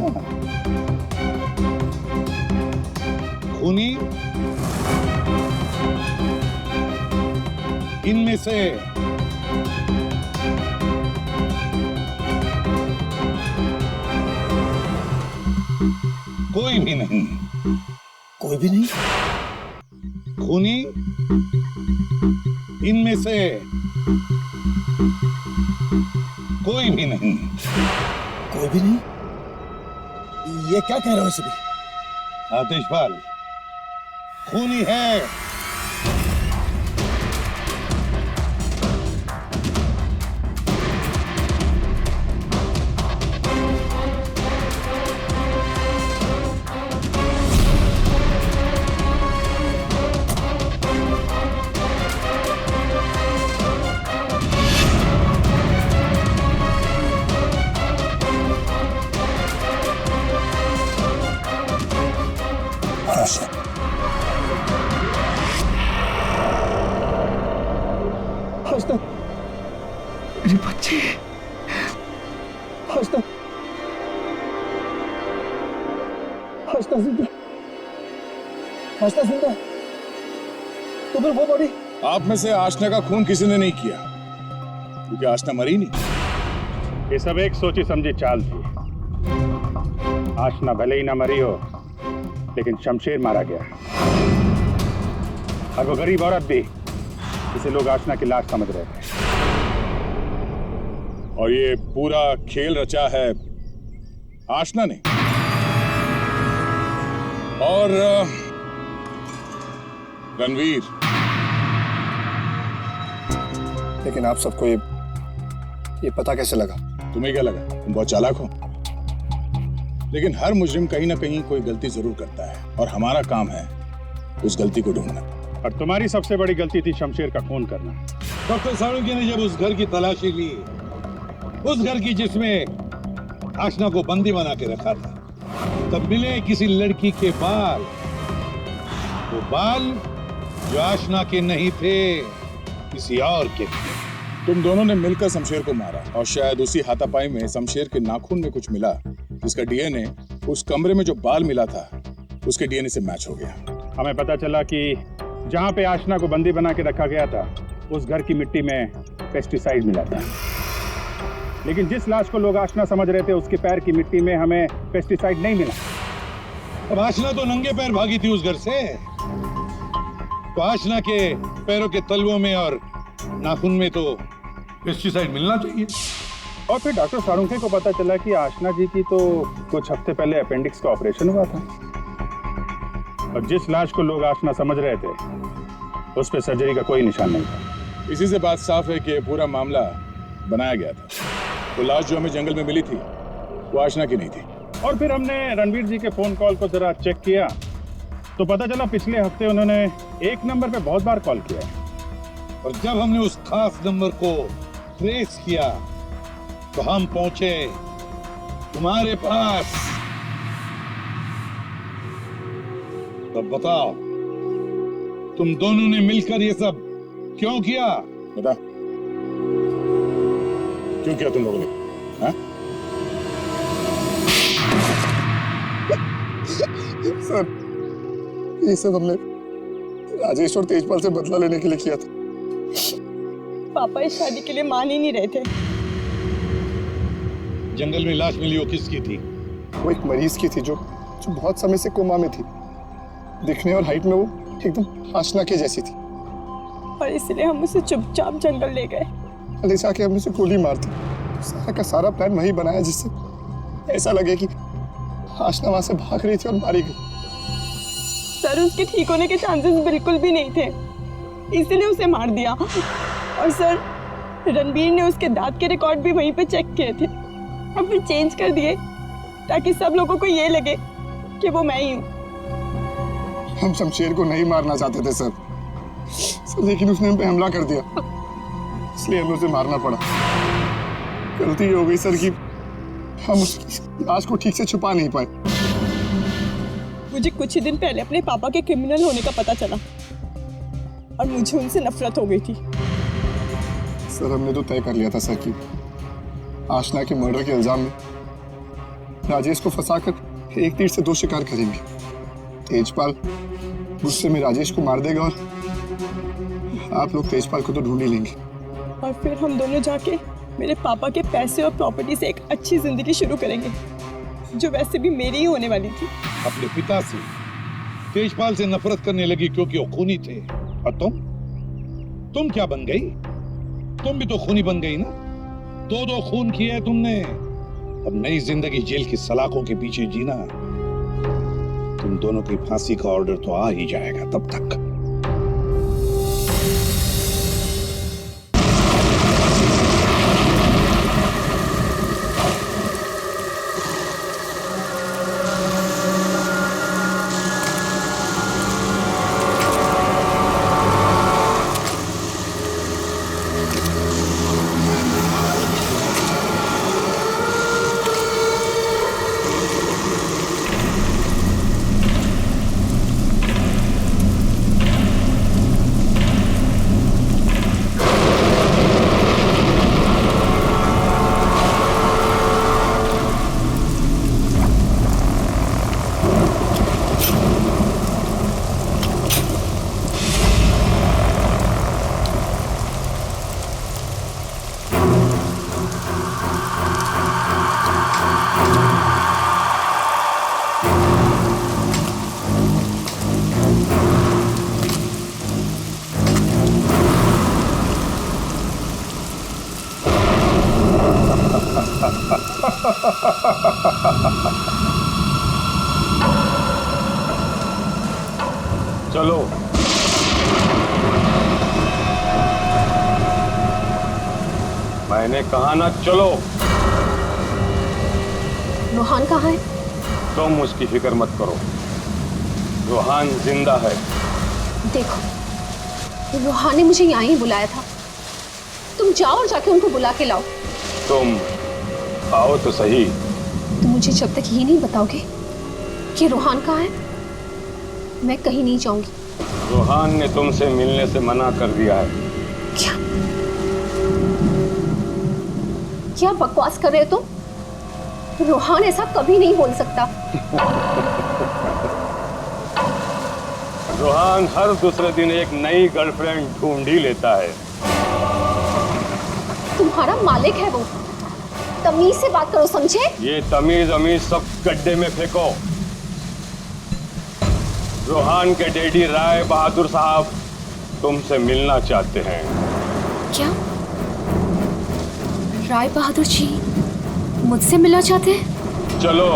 खूनी इनमें से कोई भी नहीं। कोई भी नहीं? खूनी इनमें से कोई भी नहीं। कोई भी नहीं? ये क्या कह रहे हो सभी? आतिशपाल खूनी है। मेरे बच्चे, आशना जिंदा, आशना जिंदा। तो फिर वो बॉडी? आप में से आशना का खून किसी ने नहीं किया, क्योंकि आशना मरी नहीं। ये सब एक सोची समझी चाल थी। आशना भले ही ना मरी हो, लेकिन शमशेर मारा गया। और वो गरीब औरत भी, जिसे लोग आशना की लाश समझ रहे थे। और ये पूरा खेल रचा है आशना ने। और रणवीर। लेकिन आप सबको ये पता कैसे लगा? तुम्हें क्या लगा तुम बहुत चालाक हो? लेकिन हर मुजरिम कहीं ना कहीं कोई गलती जरूर करता है, और हमारा काम है उस गलती को ढूंढना। और तुम्हारी सबसे बड़ी गलती थी शमशेर का खून करना। डॉक्टर सालुंके ने जब उस घर की तलाशी ली, उस घर की जिसमें आशना को बंदी बना के रखा था, तब मिले किसी लड़की के बाल। वो बाल जो आशना के नहीं थे, किसी और के थे। तुम दोनों ने मिलकर शमशेर को मारा, और शायद उसी हाथापाई में शमशेर के नाखून में कुछ मिला, जिसका डीएनए उस कमरे में जो बाल मिला था उसके डीएनए से मैच हो गया। हमें पता चला कि जहां पे आशना को बंदी बना के रखा गया था, उस घर की मिट्टी में पेस्टिसाइड मिला था। लेकिन जिस लाश को लोग आशना समझ रहे थे, उसके पैर की मिट्टी में हमें पेस्टिसाइड नहीं मिला। अब आशना तो नंगे पैर भागी थी उस घर से, तो आशना के पैरों के तलवों में और नाखून में तो पेस्टिसाइड मिलना चाहिए। और फिर डॉक्टर सालुंके को पता चला कि आशना जी की तो कुछ हफ्ते पहले अपेंडिक्स का ऑपरेशन हुआ था, और जिस लाश को लोग आशना समझ रहे थे, उस पर सर्जरी का कोई निशान नहीं था। इसी से बात साफ है कि ये पूरा मामला बनाया गया था। तो लाश जो हमें जंगल में मिली थी, वो आशना की नहीं थी। और फिर हमने रणवीर जी के फोन कॉल को जरा चेक किया, तो पता चला पिछले हफ्ते उन्होंने एक नंबर पे बहुत बार कॉल किया है। और जब हमने उस खास नंबर को ट्रेस किया, तो हम पहुंचे तुम्हारे पास। तब बताओ, तुम दोनों ने मिलकर ये सब क्यों किया? बता, क्यों किया तुम लोगों ने? हाँ? सर, ये सब हमने राजेश और तेजपाल से बदला लेने के लिए किया था। पापा इस शादी के लिए मान ही नहीं रहे थे। जंगल में लाश मिली, वो किसकी थी? वो एक मरीज की थी जो बहुत समय से कोमा में थी। दिखने और हाइट में वो एकदम आशना के जैसी थी। और इसलिए हम उसे चुपचाप जंगल ले गए। ले जाके हम उसे गोली मार दी। सारा का सारा प्लान वही बनाया जिससे ऐसा लगे कि आशना वहां से भाग रही थी और मारी गई। सर, उसके ठीक होने के चांसेस बिल्कुल भी नहीं थे, इसलिए उसे मार दिया। और सर, रणबीर ने उसके दांत के रिकॉर्ड भी वहीं पे चेक किए थे और फिर चेंज कर दिए ताकि सब लोगों को ये लगे कि वो मैं ही हूँ। हम शमशेर को नहीं मारना चाहते थे सर, लेकिन उसने हम पे हमला कर दिया, इसलिए हमें उसे मारना पड़ा। गलती हो गई सर कि हम उसकी लाश को ठीक से छुपा नहीं पाए। मुझे कुछ ही दिन पहले अपने पापा के क्रिमिनल होने का पता चला और मुझे उनसे नफरत हो गई थी। सर, हमने तो तय कर लिया था सर कि आशना के मर्डर के इल्जाम में राजेश को फंसाकर एक तीर से दो शिकार करेंगे। तेजपाल गुस्से में राजेश को मार देगा और आप लोग तेजपाल को तो ढूंढ ही लेंगे। और फिर हम दोनों जाके मेरे पापा के पैसे और प्रॉपर्टी से एक अच्छी जिंदगी शुरू करेंगे, जो वैसे भी मेरी ही होने वाली थी। अपने पिता से, तेजपाल से नफरत करने लगी क्योंकि वो खूनी थे। और तुम क्या बन गई? तुम भी तो खूनी बन गई ना। दो खून किए हैं तुमने। अब नई जिंदगी जेल की सलाखों के पीछे जीना। तुम दोनों की फांसी का ऑर्डर तो आ ही जाएगा तब तक। चलो। मैंने कहा ना चलो। रोहान कहाँ है? तुम उसकी फिक्र मत करो, रोहान जिंदा है। देखो, रोहान ने मुझे यहाँ ही बुलाया था। तुम जाओ और जाके उनको बुला के लाओ। तुम आओ तो सही। तुम मुझे जब तक ये नहीं बताओगे कि रोहान कहाँ है, मैं कहीं नहीं जाऊंगी। रोहान ने तुमसे मिलने से मना कर दिया है। क्या बकवास कर रहे हो तुम? रोहान ऐसा कभी नहीं बोल सकता। रोहान हर दूसरे दिन एक नई गर्लफ्रेंड ढूंढ ही लेता है। तुम्हारा मालिक है वो, तमीज से बात करो, समझे? ये तमीज अमीज सब गड्ढे में फेंको। रोहान के डैडी राय बहादुर साहब तुमसे मिलना चाहते हैं। क्या राय बहादुर जी मुझसे मिलना चाहते हैं? चलो।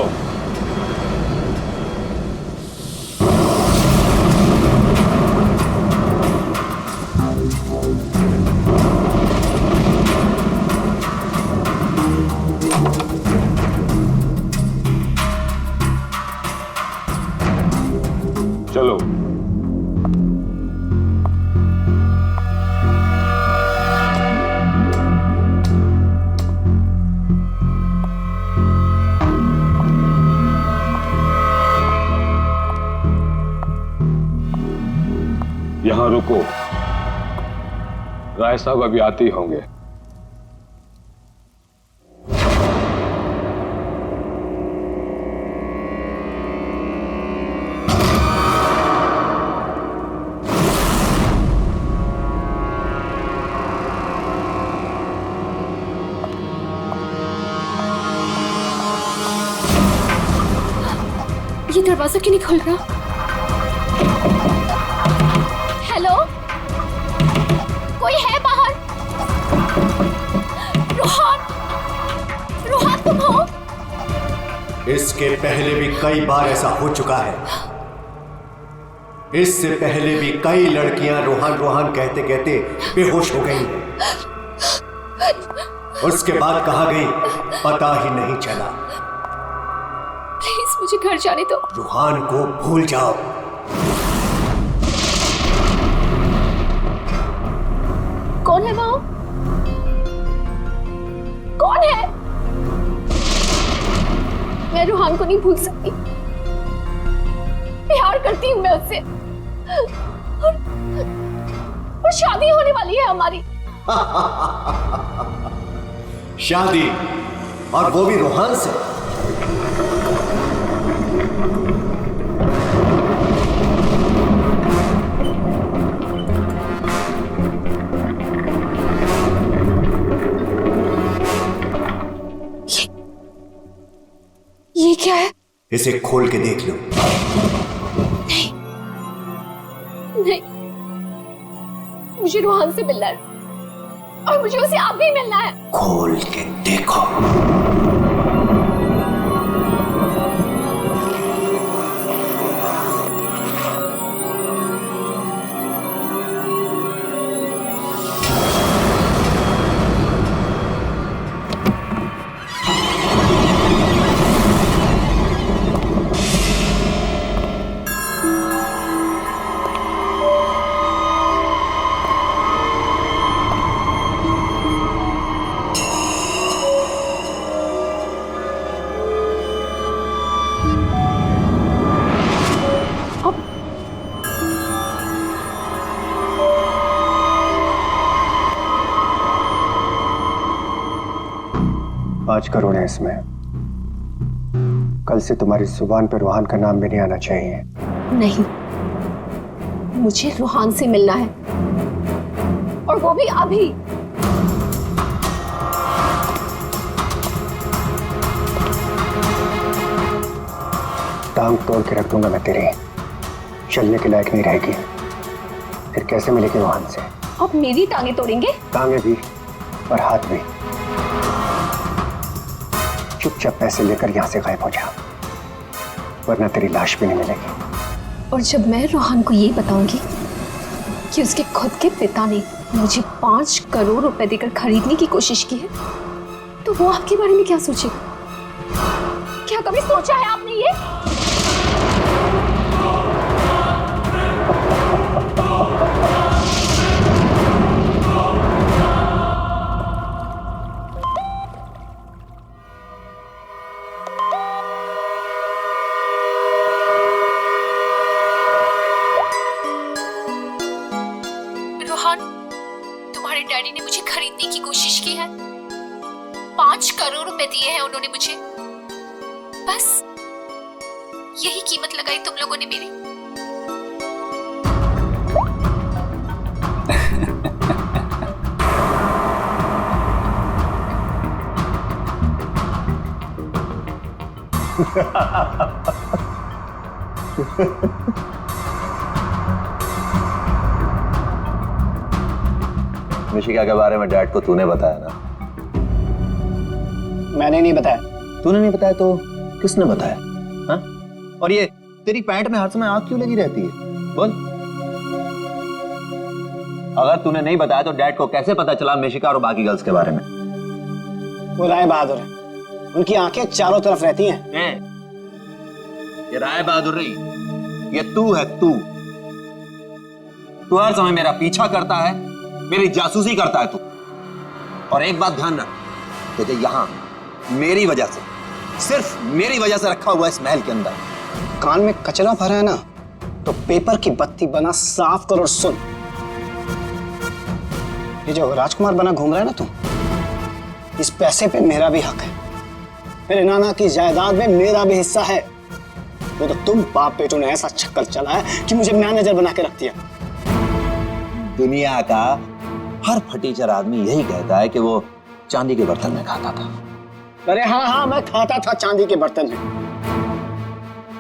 चलो। राय साहब अभी आते ही होंगे। ये दरवाजा क्यों नहीं खुल रहा? हेलो, कोई है बाहर? रोहन, रोहन तुम हो? इसके पहले भी कई बार ऐसा हो चुका है। इससे पहले भी कई लड़कियां रोहन रोहन कहते कहते बेहोश हो गई हैं। उसके बाद कहाँ गई पता ही नहीं चला। प्लीज मुझे घर जाने दो। रोहन को भूल जाओ। कौन है वो? कौन है? मैं रोहन को नहीं भूल सकती। प्यार करती हूँ मैं उससे, और शादी होने वाली है हमारी। शादी, और वो भी रोहन से। ये क्या है? इसे खोल के देख लो। नहीं, नहीं, मुझे रोहन से मिलना है, और मुझे उसे आप भी मिलना है। खोल के देखो। $5 करोड़ है इसमें। कल से तुम्हारी जुबान पर रोहन का नाम भी नहीं आना चाहिए। नहीं, मुझे रोहन से मिलना है, और वो भी अभी। टांग तोड़ के रख दूंगा मैं तेरी, चलने के लायक नहीं रहेगी। फिर कैसे मिलेगी रोहन से? अब मेरी टांगे तोड़ेंगे? टांगे भी और हाथ भी। चुपचाप पैसे लेकर यहाँ से गायब हो जा, वरना तेरी लाश भी नहीं मिलेगी। और जब मैं रोहन को ये बताऊंगी कि उसके खुद के पिता ने मुझे 5 करोड़ रुपए देकर खरीदने की कोशिश की है, तो वो आपके बारे में क्या सोचेगा? क्या कभी सोचा है आपने ये? तुम्हारे डैडी ने मुझे खरीदने की कोशिश की है। 5 करोड़ रुपए दिए हैं उन्होंने मुझे। बस यही कीमत लगाई तुम लोगों ने मेरी। निशिका के बारे में डैड को तूने बताया ना? मैंने नहीं बताया। तूने नहीं बताया तो किसने बताया? हाँ? और ये तेरी पैंट में हर समय आग क्यों लगी रहती है? बोल। अगर तूने नहीं बताया तो डैड को कैसे पता चला मिशिका और बाकी गर्ल्स के बारे में? वो राय बहादुर है, उनकी आंखें चारों तरफ रहती हैं। ये राय बहादुर नहीं, ये तू है। तू हर समय मेरा पीछा करता है, मेरी जासूसी करता है तू। और एक बात ध्यान रख, तुझे यहां मेरी वजह से, सिर्फ मेरी वजह से रखा हुआ है इस महल के अंदर। कान में कचरा भरा है ना, तो पेपर की बत्ती बना साफ कर और सुन। ये जो राजकुमार बना घूम रहा है ना तुम, इस पैसे पे मेरा भी हक है। मेरे नाना की जायदाद में मेरा भी हिस्सा है। वो तो तुम बाप बेटों ने ऐसा चक्कर चलाया कि मुझे मैनेजर बना के रख दिया। दुनिया का हर फटीचर आदमी यही कहता है कि वो चांदी के बर्तन में खाता था। अरे हाँ हाँ, मैं खाता था चांदी के बर्तन में।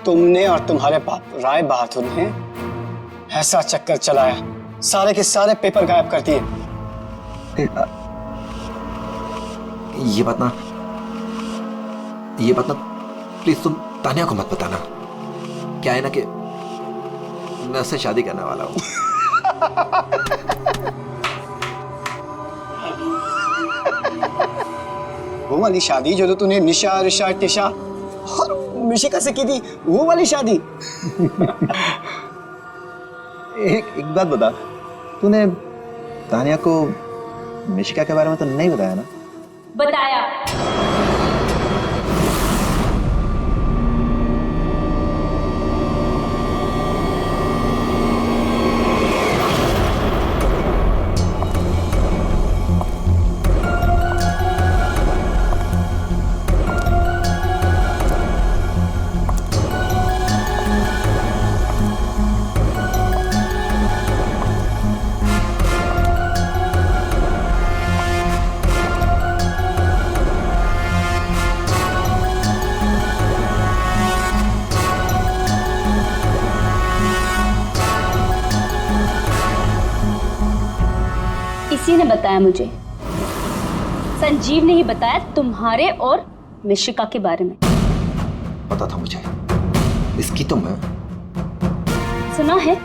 तुमने और तुम्हारे बाप राय बहादुर ने ऐसा चक्कर चलाया, सारे के सारे पेपर गायब कर दिए। ये बात ना प्लीज तुम तानिया को मत बताना। क्या है ना कि मैं उससे शादी करने वाला हूं। वो वाली शादी जो तूने निशा रिशा टिशा और मिशिका से की थी, वो वाली शादी। एक बात बता, तूने तानिया को मिशिका के बारे में तो नहीं बताया ना? बताया। इसी ने बताया मुझे। संजीव ने ही बताया तुम्हारे और मिशिका के बारे में। पता था मुझे, इसकी तो मैं सुना है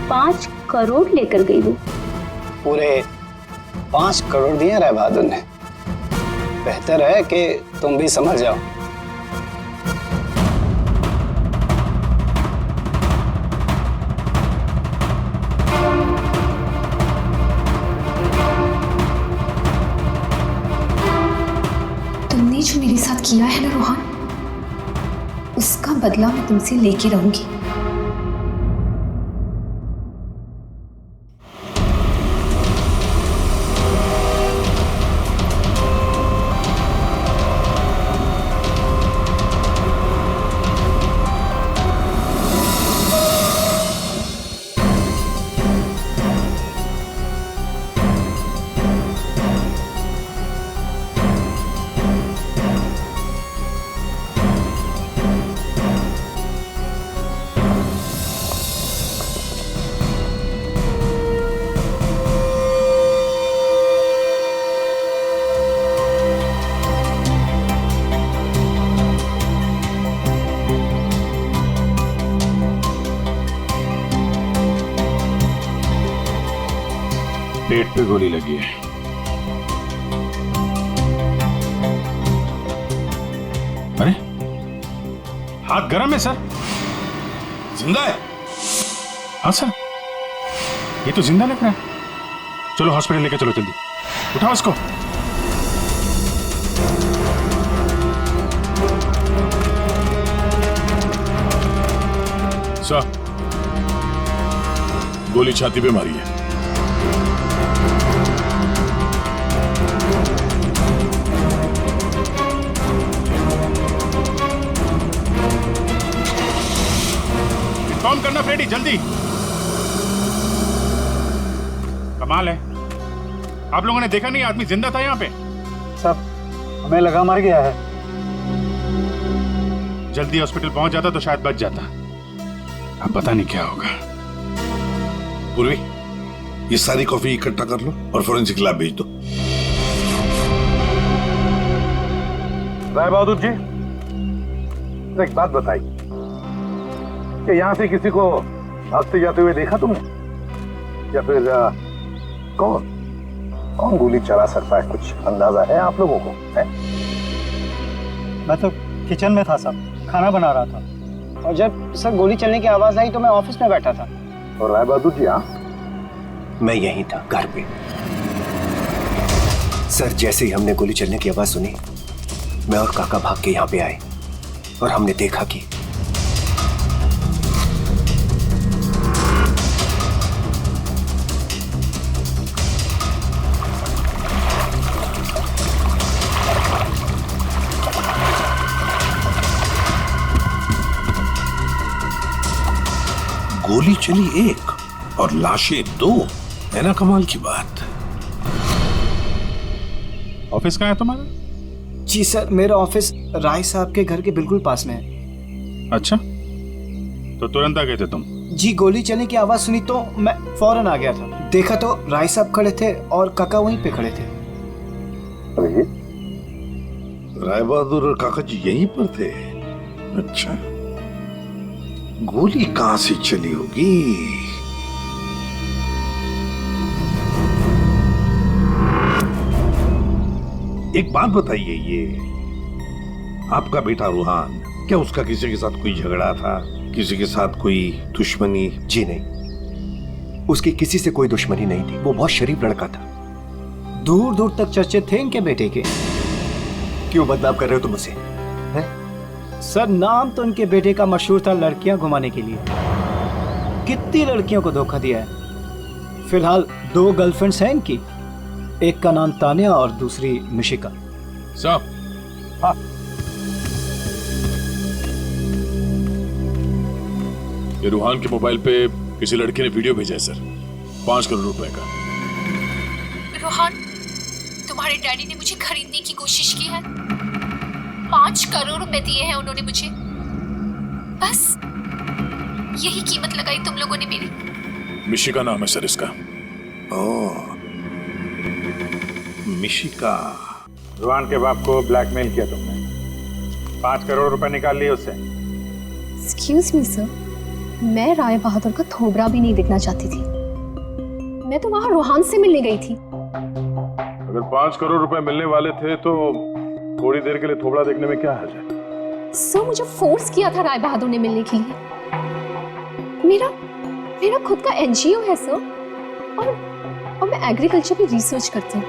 5 करोड़ लेकर गई वो। पूरे 5 करोड़ दिए राय बहादुर ने। बेहतर है कि तुम भी समझ जाओ। तुमने जो मेरे साथ किया है ना रोहन, उसका बदला मैं तुमसे लेके रहूंगी। पेट पे गोली लगी है। अरे हाथ गर्म है सर। जिंदा है? हाँ सर, ये तो जिंदा लग रहा है। चलो हॉस्पिटल लेके चलो जल्दी, उठाओ इसको। सर, गोली छाती पे मारी है। इन्फॉर्म करना फ्रेडी, जल्दी। कमाल है, आप लोगों ने देखा नहीं आदमी जिंदा था यहाँ पे? सब हमें लगा मर गया है। जल्दी हॉस्पिटल पहुंच जाता तो शायद बच जाता। अब पता नहीं क्या होगा। पूर्वी, ये सारी कॉफी इकट्ठा कर लो और फोरेंसिक लैब भेज दो। राय बहादुर जी, एक बात बताइए कि यहाँ से किसी को भागते जाते हुए देखा तुमने, या फिर कौन गोली चला सकता है? कुछ अंदाजा है आप लोगों को? है? मैं तो किचन में था साहब, खाना बना रहा था। और जब सर गोली चलने की आवाज आई तो मैं ऑफिस में बैठा था। और राय बहादुर जी? हाँ, मैं यहीं था, घर पे। सर, जैसे ही हमने गोली चलने की आवाज सुनी, मैं और काका भाग के यहाँ पे आए और हमने देखा कि गोली चली एक और लाशें दो, है ना कमाल की बात। ऑफिस कहाँ है तुम्हारा? जी सर, मेरा ऑफिस राय साहब के घर के बिल्कुल पास में है। अच्छा, तो तुरंत आ गए थे तुम? जी, गोली चलने की आवाज सुनी तो मैं फौरन आ गया था। देखा तो राय साहब खड़े थे और काका वहीं पे खड़े थे। राय बहादुर और काका जी यहीं पर थे? अच्छा, गोली कहां से चली होगी? एक बात बताइए, ये आपका बेटा रूहान, क्या उसका किसी के साथ कोई झगड़ा था, किसी के साथ कोई दुश्मनी? जी नहीं, उसकी किसी से कोई दुश्मनी नहीं थी। वो बहुत शरीफ लड़का था। दूर दूर तक चर्चे थे इनके बेटे के। क्यों बदनाम कर रहे हो तुम उसे? सर, नाम तो इनके बेटे का मशहूर था लड़कियां घुमाने के लिए। कितनी लड़कियों को धोखा दिया है। फिलहाल 2 गर्लफ्रेंड्स हैं इनकी, एक का नाम तानिया और दूसरी मिशिका। साहब, हाँ। ये रूहान के मोबाइल पे किसी लड़के ने वीडियो भेजा है सर, 5 करोड़ रुपए का। रोहन, तुम्हारे डैडी ने मुझे खरीदने की कोशिश की है। 5 करोड़ रुपए दिए हैं उन्होंने मुझे। बस यही कीमत लगाई तुम लोगों ने मेरी। मिशिका नाम है सर इसका। ओह, मिशिका। रुहान के बाप को ब्लैकमेल किया तुमने, 5 करोड़ रुपए निकाल लिए उससे। एक्सक्यूज मी सर, मैं राय बहादुर का थोबड़ा भी नहीं देखना चाहती थी। मैं तो वहां रोहान से मिलने गई थी। अगर 5 करोड़ रुपए मिलने वाले थे तो थोड़ी देर के लिए थोबड़ा देखने में क्या हर्ज है? सर, मुझे फोर्स किया था राय बहादुर ने मिलने के लिए। मेरा खुद का एनजीओ है सर, और मैं एग्रीकल्चर पे रिसर्च करती हूँ।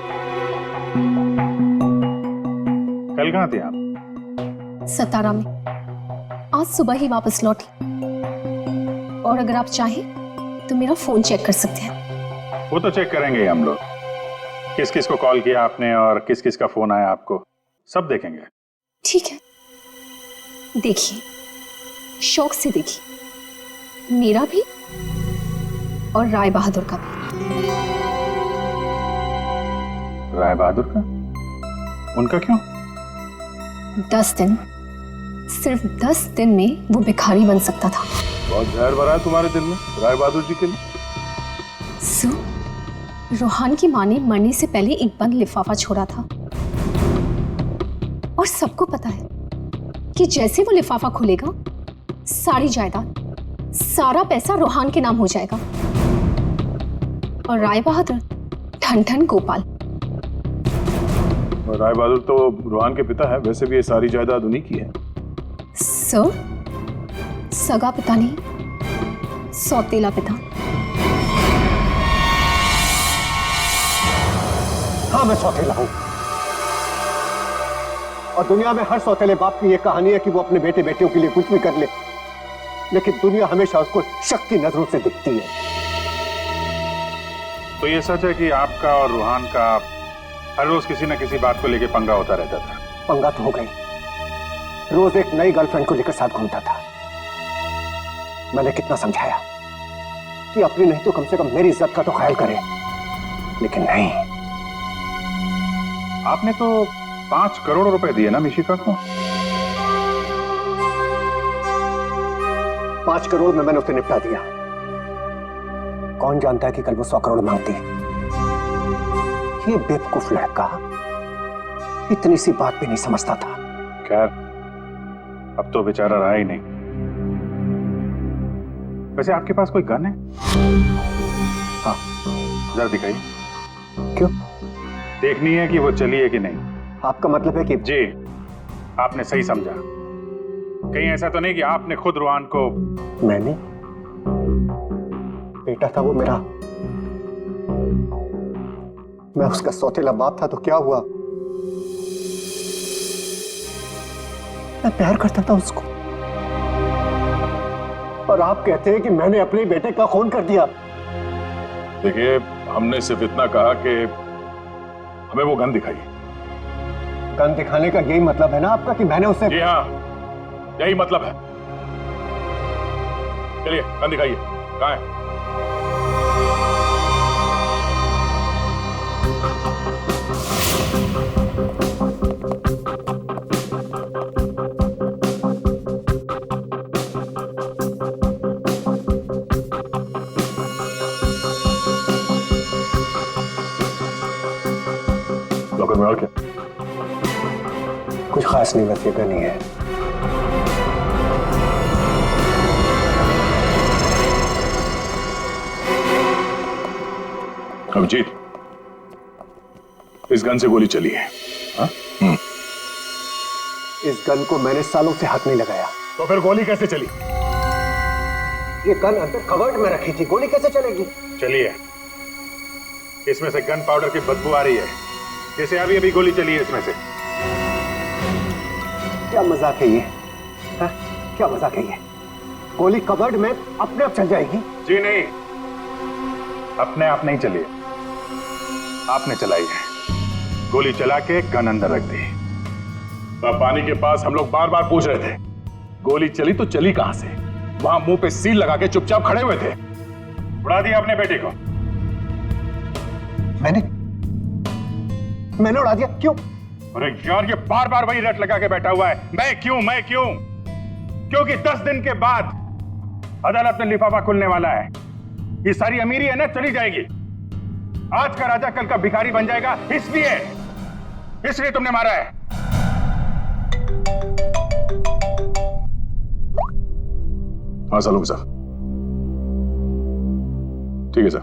कल कहाँ थे आप? सतारा में। आज सुबह ही वापस लौटी। और अगर आप चाहें तो मेरा फोन चेक कर सकते हैं। वो तो चेक करेंगे हम लोग, किस किस को कॉल किया आपने और किस किस का फोन आया आपको, सब देखेंगे। ठीक है, देखिए, शौक से देखिए, मेरा भी और राय बहादुर का भी। राय बहादुर का? उनका क्यों? 10 दिन, सिर्फ 10 दिन में वो भिखारी बन सकता था। बहुत जहर भरा है तुम्हारे दिल में राय बहादुर जी के लिए। रोहान की माँ ने मरने से पहले एक बंद लिफाफा छोड़ा था, और सबको पता है कि जैसे वो लिफाफा खुलेगा, सारी जायदाद, सारा पैसा रोहान के नाम हो जाएगा। और राय बहादुर ठन ठन गोपाल। राय बहादुर तो रोहान के पिता है, वैसे भी ये सारी जायदाद उन्हीं की है। सर, सगा पिता नहीं, सौतेला पिता। हाँ, मैं सौतेला हूं, और दुनिया में हर सौतेले बाप की यह कहानी है कि वो अपने बेटे बेटियों के लिए कुछ भी कर ले, लेकिन दुनिया हमेशा उसको शक की नजरों से दिखती है। तो ये सच है कि आपका और रूहान का हर रोज किसी न किसी बात को लेकर पंगा होता रहता था? पंगा तो हो गई, रोज एक नई गर्लफ्रेंड को लेकर साथ घूमता था। मैंने कितना समझाया कि अपनी नहीं तो कम से कम मेरी इज्जत का तो ख्याल करे, लेकिन नहीं। आपने तो 5 करोड़ रुपए दिए ना मिशिका को? 5 करोड़ में मैंने उसे निपटा दिया। कौन जानता है कि कल वो 100 करोड़ मांगती है। ये बेवकूफ लड़का इतनी सी बात भी नहीं समझता था। खैर, अब तो बेचारा रहा ही नहीं। वैसे आपके पास कोई गन है? हाँ। जरा दिखाइए। क्यों? देखनी है कि वो चली है कि नहीं। आपका मतलब है कि? जी, आपने सही समझा। कहीं ऐसा तो नहीं कि आपने खुद रूहान को? मैंने? बेटा था वो मेरा, मैं उसका सौतेला बाप था, तो क्या हुआ? मैं प्यार करता था उसको, और आप कहते हैं कि मैंने अपने बेटे का खून कर दिया। देखिए, हमने सिर्फ इतना कहा कि हमें वो गन दिखाइए। गन दिखाने का यही मतलब है ना आपका कि मैंने उससे? जी हाँ, यही मतलब है। चलिए, गन दिखाइए। कहाँ है? लॉकर में और क्या? कुछ खास नहीं, बस ये गन ही है। अभिजीत, इस गन से गोली चली है। हाँ? इस गन को मैंने सालों से हाथ नहीं लगाया। तो फिर गोली कैसे चली? ये गन अंदर कवर्ड में रखी थी, गोली कैसे चलेगी? चलिए, इसमें से गन पाउडर की बदबू आ रही है, जैसे अभी अभी गोली चली है इसमें से। क्या मजाक है ये? हा? क्या मजाक है ये? गोली कवर्ड में अपने आप चल जाएगी? जी नहीं, अपने आप नहीं चली, आपने चलाई है। गोली चला के गन अंदर रख दी। पानी के पास हम लोग बार बार पूछ रहे थे, गोली चली तो चली कहां से? वहां मुंह पे सील लगा के चुपचाप खड़े हुए थे। उड़ा दिया अपने बेटे को। मैंने उड़ा दिया? क्यों? अरे यार, ये बार बार वही रट लगा के बैठा हुआ है, मैं क्यों मैं क्यों? क्योंकि 10 दिन के बाद अदालत में लिफाफा खुलने वाला है। ये सारी अमीरी है ना, चली जाएगी। आज का राजा कल का भिखारी बन जाएगा, इसलिए तुमने मारा है। हाँ सालू साहब, ठीक है सर,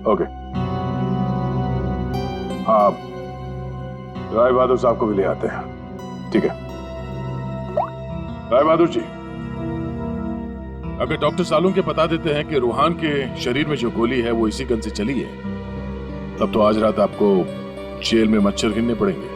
ओके। हाँ, राय बहादुर साहब को भी ले आते हैं, ठीक है। राय बहादुर जी, अगर डॉक्टर सालून के बता देते हैं कि रूहान के शरीर में जो गोली है वो इसी गन से चली है, तब तो आज रात आपको जेल में मच्छर गिनने पड़ेंगे।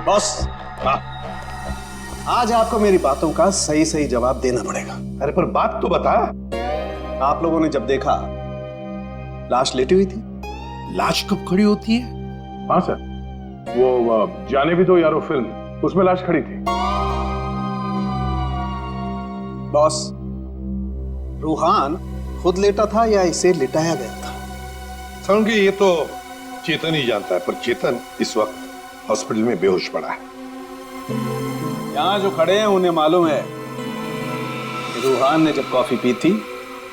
बॉस, आज आपको मेरी बातों का सही सही जवाब देना पड़ेगा। अरे पर बात तो बता। आप लोगों ने जब देखा लाश लेटी हुई थी। लाश कब खड़ी होती है? हाँ सर, वो जाने भी दो यारो फिल्म, उसमें लाश खड़ी थी। बॉस, रूहान खुद लेटा था या इसे लिटाया गया था? समझिए, ये तो चेतन ही जानता है, पर चेतन इस वक्त हॉस्पिटल में बेहोश पड़ा है। यहां जो खड़े हैं उन्हें मालूम है कि रूहान ने जब कॉफी पी थी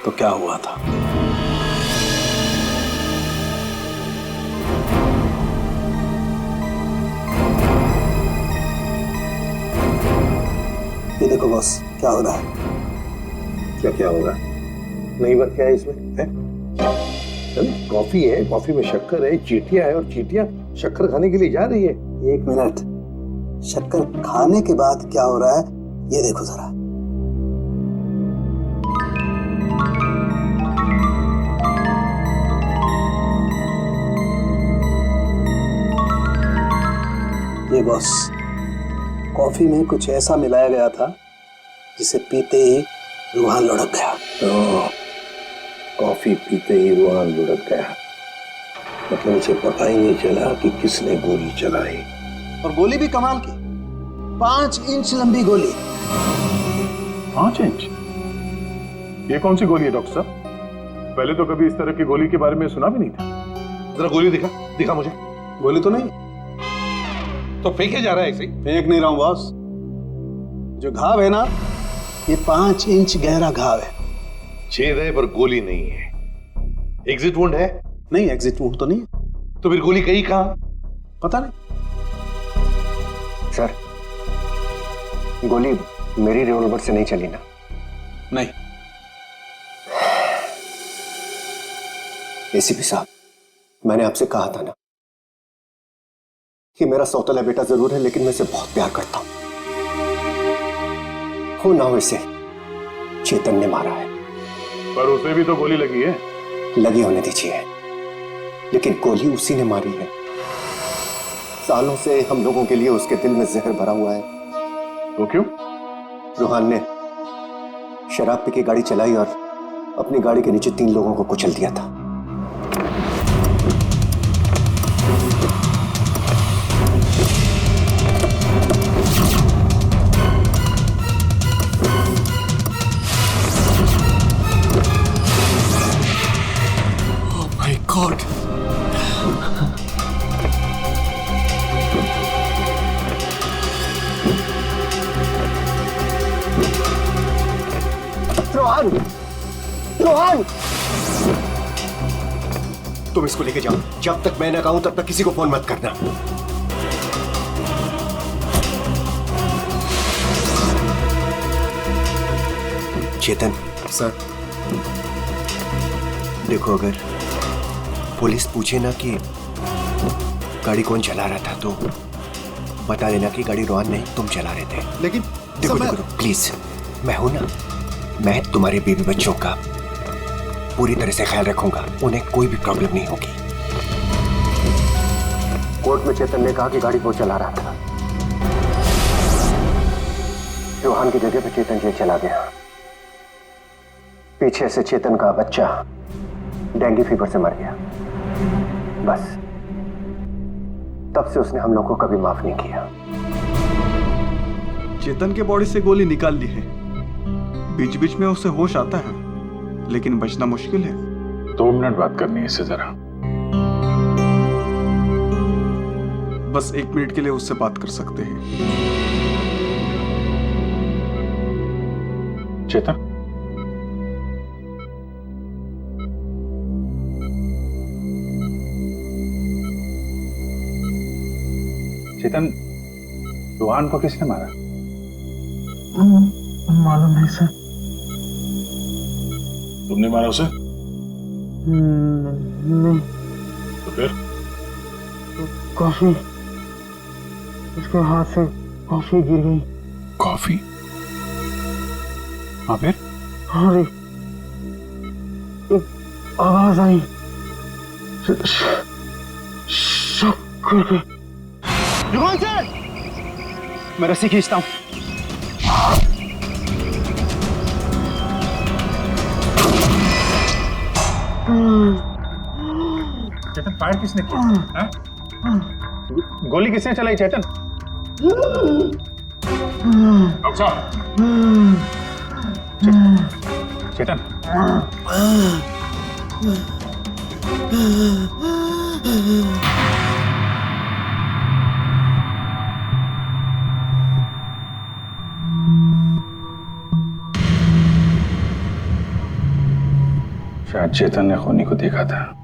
तो क्या हुआ था। ये देखो बॉस, क्या हो रहा है? क्या हो रहा है? नहीं बात क्या है इसमें? है? कॉफी है, कॉफी में शक्कर है, चींटियां है, और चींटियां शक्कर खाने के लिए जा रही है। 1 मिनट, शक्कर खाने के बाद क्या हो रहा है ये देखो जरा। ये बॉस, कॉफी में कुछ ऐसा मिलाया गया था जिसे पीते ही रूहान लुढ़क गया। कॉफी पीते ही रूहान लुढ़क गया, मतलब उसे पता ही नहीं चला कि किसने गोली चलाई। और गोली भी कमाल की, 5 इंच लंबी गोली। 5 इंच? ये कौन सी गोली है डॉक्टर साहब? पहले तो कभी इस तरह की गोली के बारे में सुना भी नहीं था। जरा गोली दिखा मुझे। गोली तो नहीं। तो फेंके जा रहा है ऐसे ही? फेंक नहीं रहा हूं बॉस, जो घाव है ना, ये 5 इंच गहरा घाव है। छेद है पर गोली नहीं है। एग्जिट वुंड है? नहीं, एग्जिट वुंड तो नहीं। तो फिर गोली कहीं कहां? पता नहीं सर, गोली मेरी रिवॉल्वर से नहीं चली ना? नहीं। एसीपी साहब, मैंने आपसे कहा था ना कि मेरा सौतेला बेटा जरूर है, लेकिन मैं इसे बहुत प्यार करता हूं। हो ना हो, इसे चेतन ने मारा है। पर उसे भी तो गोली लगी है। लगी होने दीजिए, लेकिन गोली उसी ने मारी है। सालों से हम लोगों के लिए उसके दिल में जहर भरा हुआ है। वो क्यों? रोहान ने शराब पी के गाड़ी चलाई और अपनी गाड़ी के नीचे 3 लोगों को कुचल दिया था। Oh my God! Rohan! Rohan! तुम इसको लेके जाओ। जब तक मैं ना कहूं तब तक किसी को फोन मत करना। चेतन सर, देखो अगर पुलिस पूछे ना कि गाड़ी कौन चला रहा था तो बता देना कि गाड़ी रोहान नहीं तुम चला रहे थे। लेकिन देखो देखो प्लीज, मैं हूं ना, मैं तुम्हारे बीवी बच्चों का पूरी तरह से ख्याल रखूंगा, उन्हें कोई भी प्रॉब्लम नहीं होगी। कोर्ट में चेतन ने कहा कि गाड़ी वो चला रहा था। रोहान की जगह पे चेतन जेल चला गया। पीछे से चेतन का बच्चा डेंगू फीवर से मर गया। बस तब से उसने हम लोगों को कभी माफ नहीं किया। चेतन के बॉडी से गोली निकाल ली है, बीच बीच में उसे होश आता है, लेकिन बचना मुश्किल है। 2 मिनट बात करनी है इससे जरा। बस 1 मिनट के लिए उससे बात कर सकते हैं। चेतन, चेतन, रोहान को किसने मारा? मालूम नहीं सर। तुमने मारा उसे? नहीं। तो फिर? कॉफी, उसके हाथ से कॉफी गिर गई। कॉफी? हाँ फिर? हाँ रे, एक आवाज आई, शक करके। रोहन सर, मैं रस्सी खींचता हूं। चेतन, फायर किसने किया? गोली किसने चलाई चेतन? डॉक्टर साहब, चेतन, शायद चेतन ने खूनी को देखा था।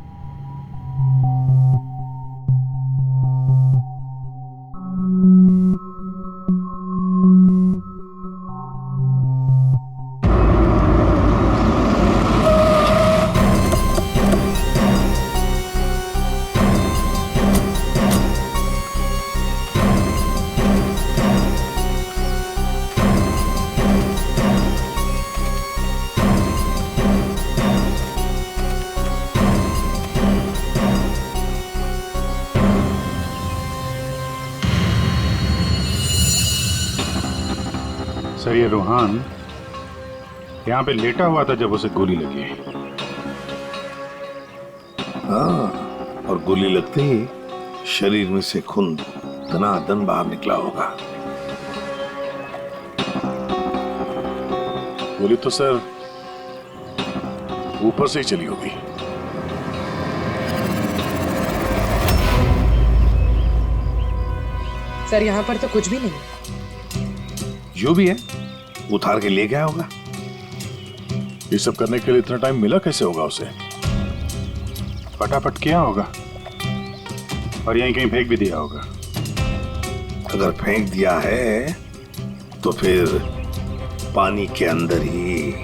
सर, ये रोहान यहाँ पे लेटा हुआ था जब उसे गोली लगी। हाँ, और गोली लगते ही शरीर में से खून दनादन बाहर निकला होगा। गोली तो सर ऊपर से ही चली होगी। सर, यहाँ पर तो कुछ भी नहीं। जो भी है उतार के ले गया होगा। ये सब करने के लिए इतना टाइम मिला कैसे होगा उसे? फटाफट किया होगा और यहीं कहीं फेंक भी दिया होगा। अगर फेंक दिया है तो फिर पानी के अंदर ही।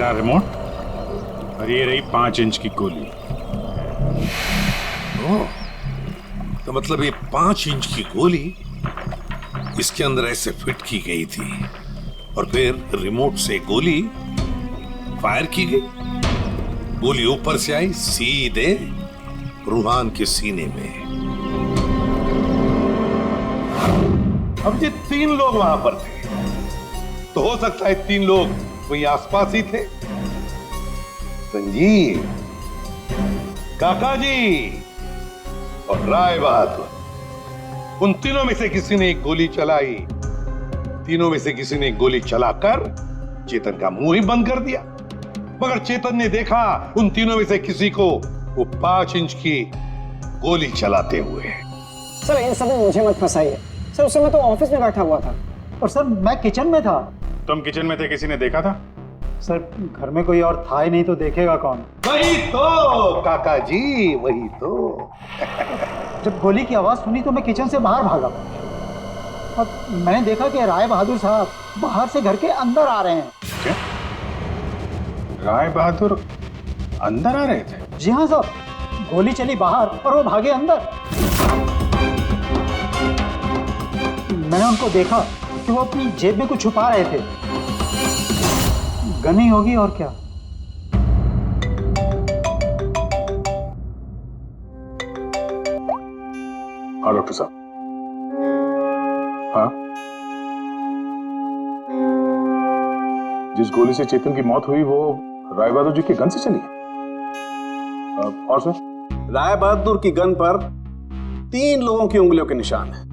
रहा रिमोट और ये रही 5 इंच की गोली। ओह, तो मतलब ये 5 इंच की गोली इसके अंदर ऐसे फिट की गई थी और फिर रिमोट से गोली फायर की गई। गोली ऊपर से आई सीधे रूहान के सीने में। अब ये 3 लोग वहां पर थे, तो हो सकता है 3 लोग वहीं आसपास ही थे। संजीव, काका जी और राय बहादुर, उन तीनों में से किसी ने एक गोली चलाई। तीनों में से किसी ने एक गोली चलाकर चेतन का मुंह ही बंद कर दिया, मगर चेतन ने देखा उन तीनों में से किसी को वो 5 इंच की गोली चलाते हुए। सर इन सब में मुझे मत फंसाइए सर, उस समय तो ऑफिस में बैठा हुआ था। और सर मैं किचन में था। तुम किचन में थे, किसी ने देखा था? सर घर में कोई और था ही नहीं तो देखेगा कौन? वही तो काका जी, वही तो। जब गोली की आवाज सुनी तो मैं किचन से बाहर भागा और मैंने देखा कि राय बहादुर साहब बाहर से घर के अंदर आ रहे हैं। क्या? राय बहादुर अंदर आ रहे थे? जी हाँ साहब, गोली चली बाहर और वो भागे अंदर। मैंने उनको देखा कि वो अपनी जेब में कुछ छुपा रहे थे। गन ही होगी और क्या। हाँ डॉक्टर साहब। हाँ, जिस गोली से चेतन की मौत हुई वो राय बहादुर जी की गन से चली है। और सर? राय बहादुर की गन पर 3 लोगों की उंगलियों के निशान है।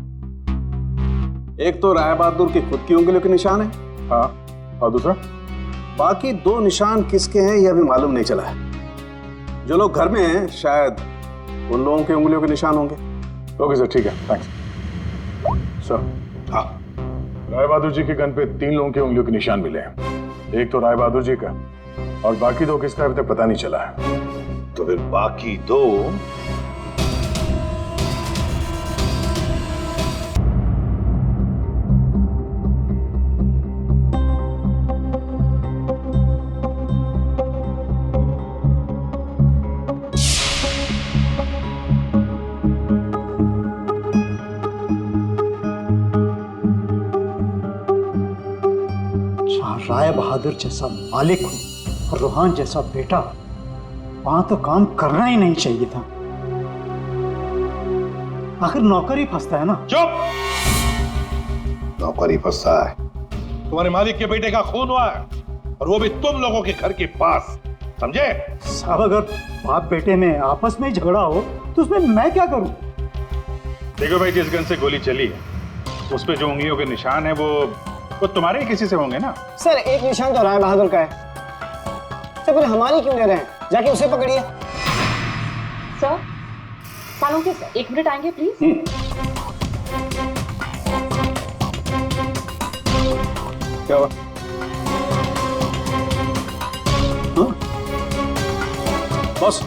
एक तो राय बहादुर की खुद की उंगलियों के निशान है। हाँ, और दूसरा? बाकी 2 निशान किसके हैं यह भी मालूम नहीं चला है। जो लोग घर में हैं शायद उन लोगों की उंगलियों के निशान होंगे। ओके सर, ठीक है, थैंक्स। सर, हाँ, राय बहादुर जी की गन पे 3 लोगों की उंगलियों के निशान मिले हैं। एक तो राय बहादुर जी का और बाकी 2 किसका अभी तक पता नहीं चला है। तो फिर बाकी 2 राय बहादुर जैसा मालिक हो और रूहान जैसा बेटा, वहां तो काम करना ही नहीं चाहिए था। आखिर नौकर ही फंसता है ना। चुप! नौकर ही फंसता है। तुम्हारे मालिक के बेटे का खून हुआ है और वो भी तुम लोगों के घर के पास, समझे? साहब अगर बाप बेटे में आपस में झगड़ा हो तो उसमें मैं क्या करूं? देखो भाई, जिस गन से गोली चली है उस पे जो उंगलियों के निशान है वो तुम्हारे ही किसी से होंगे ना। सर एक निशान तो राय बहादुर का है। सर फिर हमारी क्यों ले रहे हैं? जाके उसे पकड़िए। सर सालों के सर 1 मिनट आएंगे प्लीज। क्या हुआ? बॉस,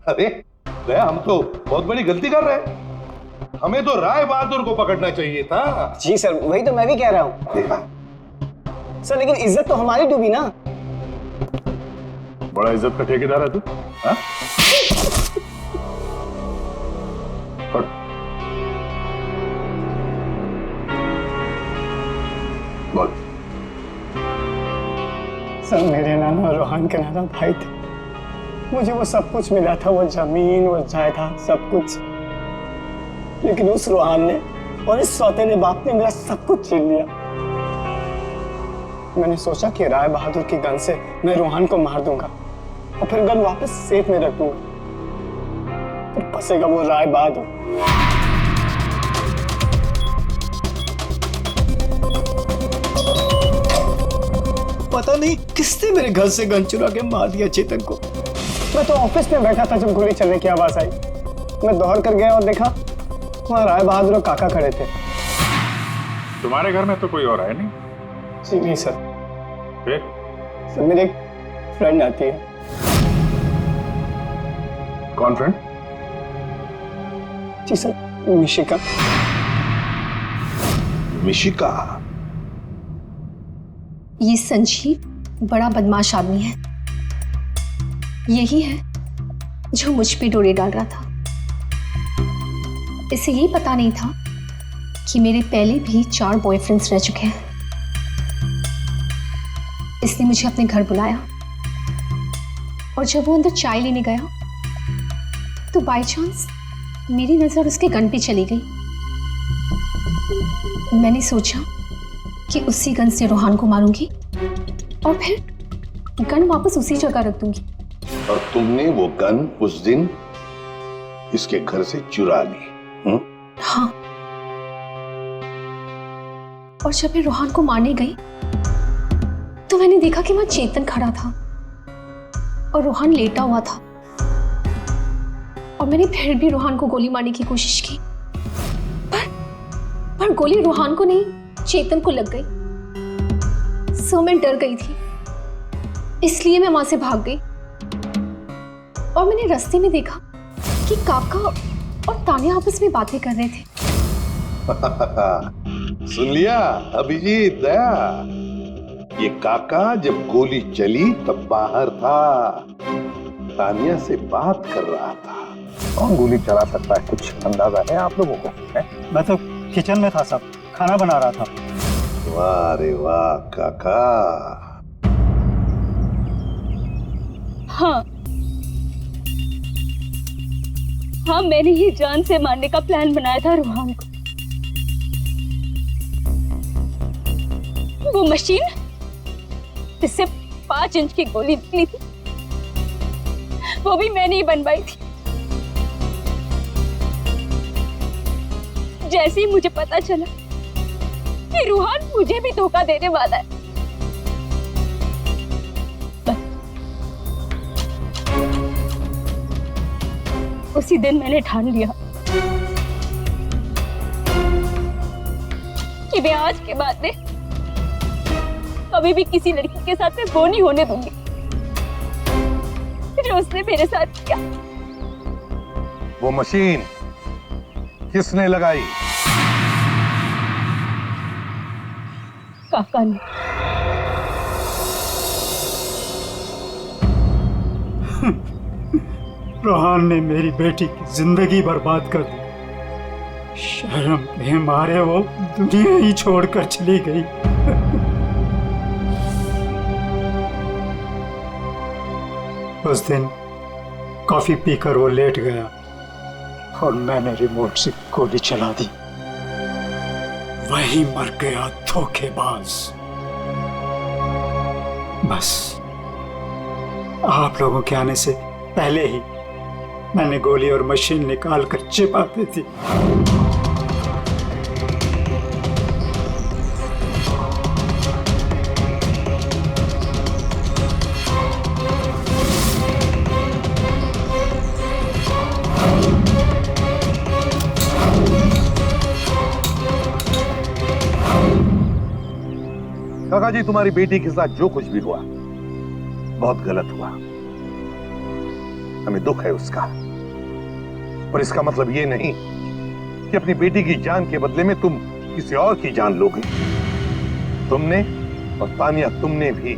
अरे दया, हम तो बहुत बड़ी गलती कर रहे हैं। हमें तो राय बहादुर को पकड़ना चाहिए था। जी सर, वही तो मैं भी कह रहा हूँ। देखा सर लेकिन इज्जत तो हमारी डूबी ना। बड़ा इज्जत का ठेकेदार है तू। हाँ? बोल। सर मेरे नाना रोहन के नाना भाई थे। मुझे वो सब कुछ मिला था, वो जमीन, वो जायदाद, सब कुछ। लेकिन उस रोहन ने और इस सौतेले बाप ने मेरा सब कुछ छीन लिया। मैंने सोचा कि राय बहादुर की गन से मैं रोहन को मार दूंगा और फिर गन वापस सेफ में रख दूंगा। फिर फंसेगा वो राय बहादुर। पता नहीं किसने मेरे घर से गन चुरा के मार दिया चेतन को। मैं तो ऑफिस में बैठा था जब गोली चलने की आवाज आई। मैं दौड़ कर गया और देखा वहां राय बहादुर और काका खड़े थे। तुम्हारे घर में तो कोई और है नहीं? जी नहीं सर। फिर? सर मेरे एक फ्रेंड आती है। कौन फ्रेंड? जी सर, मिशिका। मिशिका? ये संजीव बड़ा बदमाश आदमी है। यही है जो मुझ पे डोरे डाल रहा था। इसे ये पता नहीं था कि मेरे पहले भी 4 बॉयफ्रेंड्स रह चुके हैं। इसने मुझे अपने घर बुलाया और जब वो अंदर चाय लेने गया तो बाय चांस मेरी नजर उसके गन पे चली गई। मैंने सोचा कि उसी गन से रोहान को मारूंगी और फिर गन वापस उसी जगह रख दूंगी। और तुमने वो गन उस दिन इसके घर से चुरा ली? हाँ। और जब मैं रोहान को मारने गई तो मैंने देखा कि वहां चेतन खड़ा था और रोहान लेटा हुआ था। और मैंने फिर भी रोहान को गोली मारने की कोशिश की, पर गोली रोहान को नहीं, चेतन को लग गई। सो मैं डर गई थी, इसलिए मैं वहां से भाग गई। और मैंने रास्ते में देखा कि काका और तान्या आपस में बातें कर रहे थे। सुन लिया अभिजीत, दया? ये काका जब गोली चली तब बाहर था, तान्या से बात कर रहा था। कौन गोली चला सकता है, कुछ अंदाजा है आप लोगों को? मैं तो किचन में था साहब, खाना बना रहा था। वाह रे वाह काका। हाँ, मैंने ही जान से मारने का प्लान बनाया था रोहान को। वो मशीन जिससे 5 इंच की गोली निकली थी, वो भी मैंने ही बनवाई थी। जैसे ही मुझे पता चला कि रोहान मुझे भी धोखा देने वाला है, उसी दिन मैंने ठान लिया कि मैं आज के बाद में कभी भी किसी लड़की के साथ में वो नहीं होने दूंगी जो उसने मेरे साथ किया। वो मशीन किसने लगाई? काका ने। रोहान ने मेरी बेटी की जिंदगी बर्बाद कर दी। शर्म के मारे वो दुनिया ही छोड़कर चली गई। उस दिन कॉफी पीकर वो लेट गया और मैंने रिमोट से गोली चला दी। वही मर गया धोखेबाज। बस आप लोगों के आने से पहले ही मैंने गोली और मशीन निकाल कर छिपा दी थी। काका जी, तुम्हारी बेटी के साथ जो कुछ भी हुआ बहुत गलत हुआ। हमें दुख है उसका, पर इसका मतलब ये नहीं कि अपनी बेटी की जान के बदले में तुम किसी और की जान लोगे। तुमने और तानिया, तुमने भी,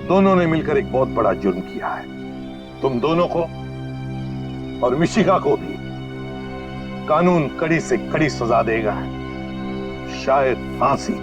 दोनों ने मिलकर एक बहुत बड़ा जुर्म किया है। तुम दोनों को और मिशिका को भी कानून कड़ी से कड़ी सजा देगा, शायद फांसी।